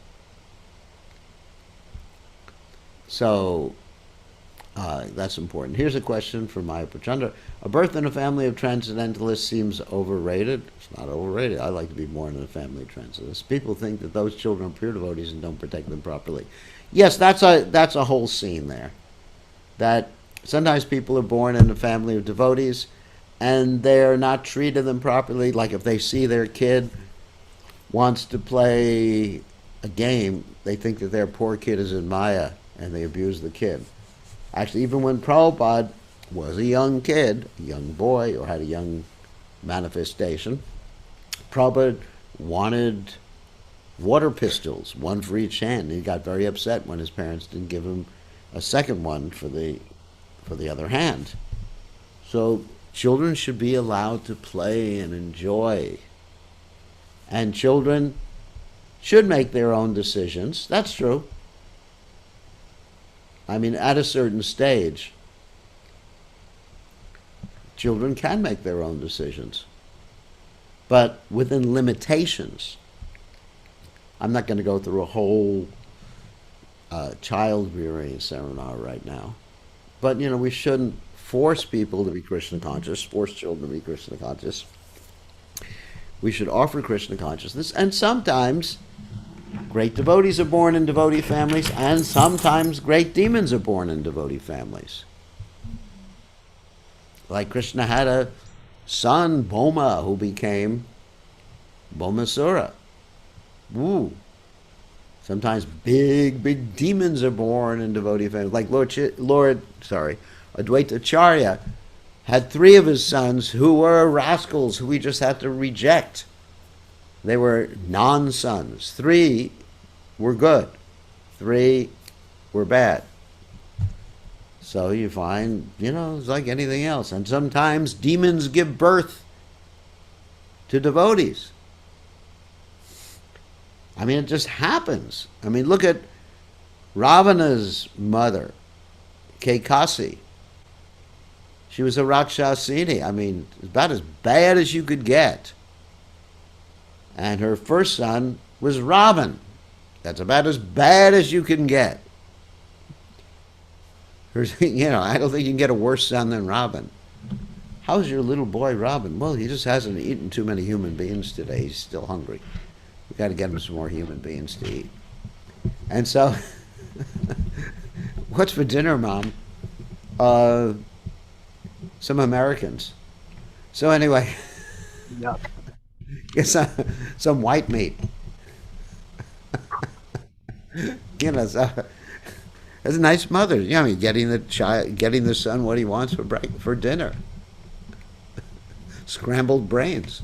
So, that's important. Here's a question from Maya Prachanda. A birth in a family of transcendentalists seems overrated. It's not overrated. I like to be born in a family of transcendentalists. People think that those children are pure devotees and don't protect them properly. Yes, that's a whole scene there. That sometimes people are born in a family of devotees and they're not treating them properly. Like if they see their kid wants to play a game, they think that their poor kid is in Maya and they abuse the kid. Actually, even when Prabhupada was a young kid, a young boy, or had a young manifestation, Prabhupada wanted water pistols, one for each hand. He got very upset when his parents didn't give him a second one for the other hand. So children should be allowed to play and enjoy. And children should make their own decisions. That's true. I mean, at a certain stage, children can make their own decisions, but within limitations. I'm not going to go through a whole child rearing seminar right now, but we shouldn't force people to be Krishna conscious, force children to be Krishna conscious. We should offer Krishna consciousness, and sometimes great devotees are born in devotee families, and sometimes great demons are born in devotee families. Like Krishna had a son, Bhoma, who became Bhomasura. Woo. Sometimes big demons are born in devotee families. Like Advaita Acharya had 3 of his sons who were rascals who he just had to reject. They were non-sons. 3 were good. 3 were bad. So you find, it's like anything else. And sometimes demons give birth to devotees. I mean, it just happens. I mean, look at Ravana's mother, Kaikasi. She was a Rakshasini. I mean, about as bad as you could get. And her first son was Ravan. That's about as bad as you can get. I don't think you can get a worse son than Ravan. How's your little boy Ravan? Well, he just hasn't eaten too many human beings today. He's still hungry. We've got to get him some more human beings to eat. And so, what's for dinner, Mom? Some Americans. So anyway, Yeah. get some white meat. So, that's a nice mother. I mean, getting the son what he wants for dinner. Scrambled brains.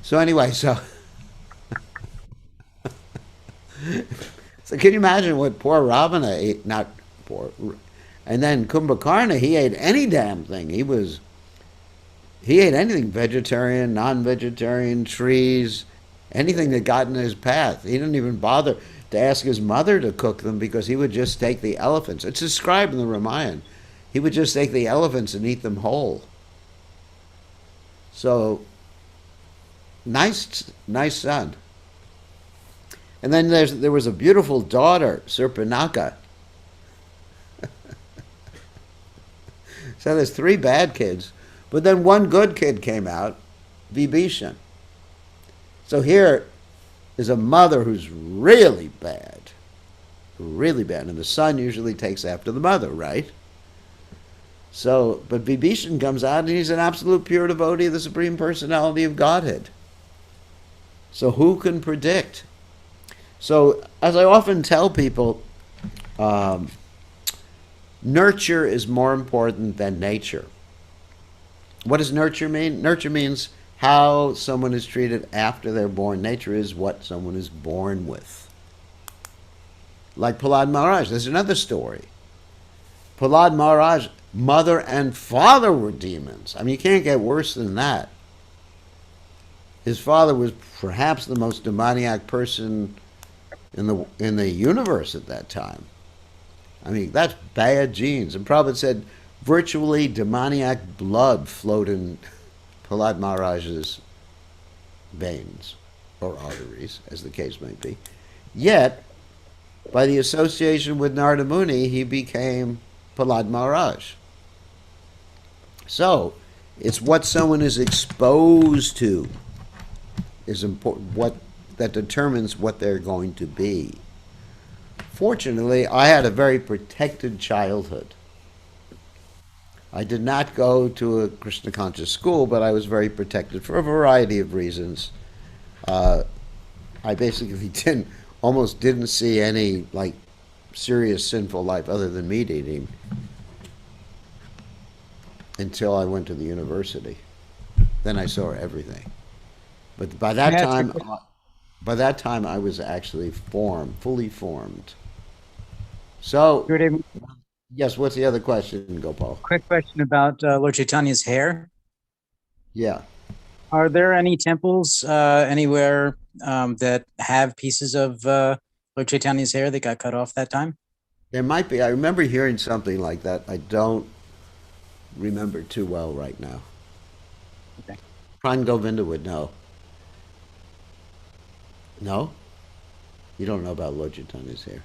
So anyway, so can you imagine what poor Ravana ate? Not poor. And then Kumbhakarna, he ate any damn thing. He ate anything, vegetarian, non-vegetarian, trees, anything that got in his path. He didn't even bother to ask his mother to cook them because he would just take the elephants. It's described in the Ramayana. He would just take the elephants and eat them whole. So, nice son. And then there was a beautiful daughter, Surpanaka. So there's three bad kids, but then one good kid came out, Vibhishan. So here is a mother who's really bad, and the son usually takes after the mother, right? So, but Vibhishan comes out and he's an absolute pure devotee of the Supreme Personality of Godhead. So who can predict? So, as I often tell people, um, nurture is more important than nature. What does nurture mean? Nurture means how someone is treated after they're born. Nature is what someone is born with. Like Prahlad Maharaj, there's another story. Prahlad Maharaj, mother and father were demons. I mean, you can't get worse than that. His father was perhaps the most demoniac person in the universe at that time. I mean, that's bad genes. And Prabhupada said virtually demoniac blood flowed in Prahlad Maharaj's veins, or arteries, as the case may be. Yet, by the association with Narada Muni, he became Prahlad Maharaj. So, it's what someone is exposed to is important, what that determines what they're going to be. Fortunately, I had a very protected childhood. I did not go to a Krishna conscious school, but I was very protected for a variety of reasons. I basically almost didn't see any like serious sinful life other than meat eating until I went to the university. Then I saw everything. But by that time I was actually fully formed. So, Good evening. yes, what's the other question, Gopal? Quick question about Lord Chaitanya's hair. Yeah. Are there any temples anywhere that have pieces of Lord Chaitanya's hair that got cut off that time? There might be. I remember hearing something like that. I don't remember too well right now. Okay. Pran Govinda would know. No? You don't know about Lord Chaitanya's hair?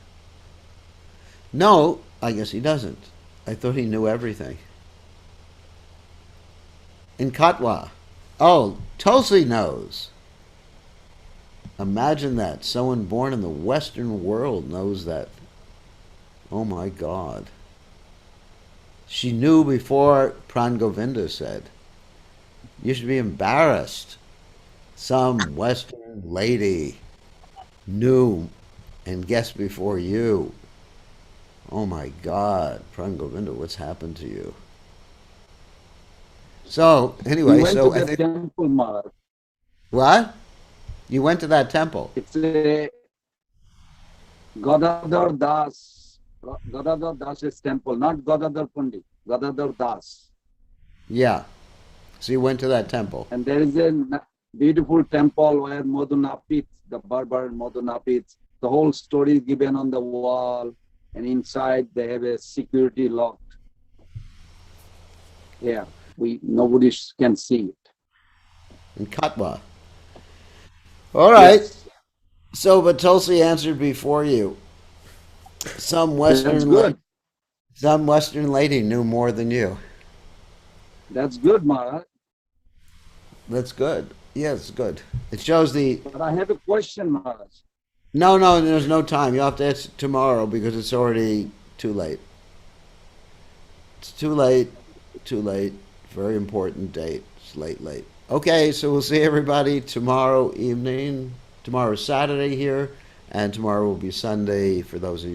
No, I guess he doesn't. I thought he knew everything. In Katwa. Oh, Tulsi knows. Imagine that. Someone born in the Western world knows that. Oh my God. She knew before Pran Govinda said. You should be embarrassed. Some Western lady knew and guessed before you. Oh my God, Pran Govinda, what's happened to you? So, anyway, to the temple, Maharaj. What? You went to that temple? It's a Gadadhar Das's temple, not Gadadhar Pandit, Gadadhar Das. Yeah. So you went to that temple? And there is a beautiful temple where Madhunapit, the Berber Madhunapit, the whole story is given on the wall, and inside they have a security lock. Yeah, nobody can see it. In Katwa. All right. Yes, So, but Tulsi answered before you. Some that's good. some Western lady knew more than you. That's good, Maharaj. That's good. Yes, good. It shows the. But I have a question, Maharaj. No, there's no time. You'll have to answer tomorrow because it's already too late. It's too late. Too late. Very important date. It's late. Okay, so we'll see everybody tomorrow evening. Tomorrow's Saturday here, and tomorrow will be Sunday for those of you.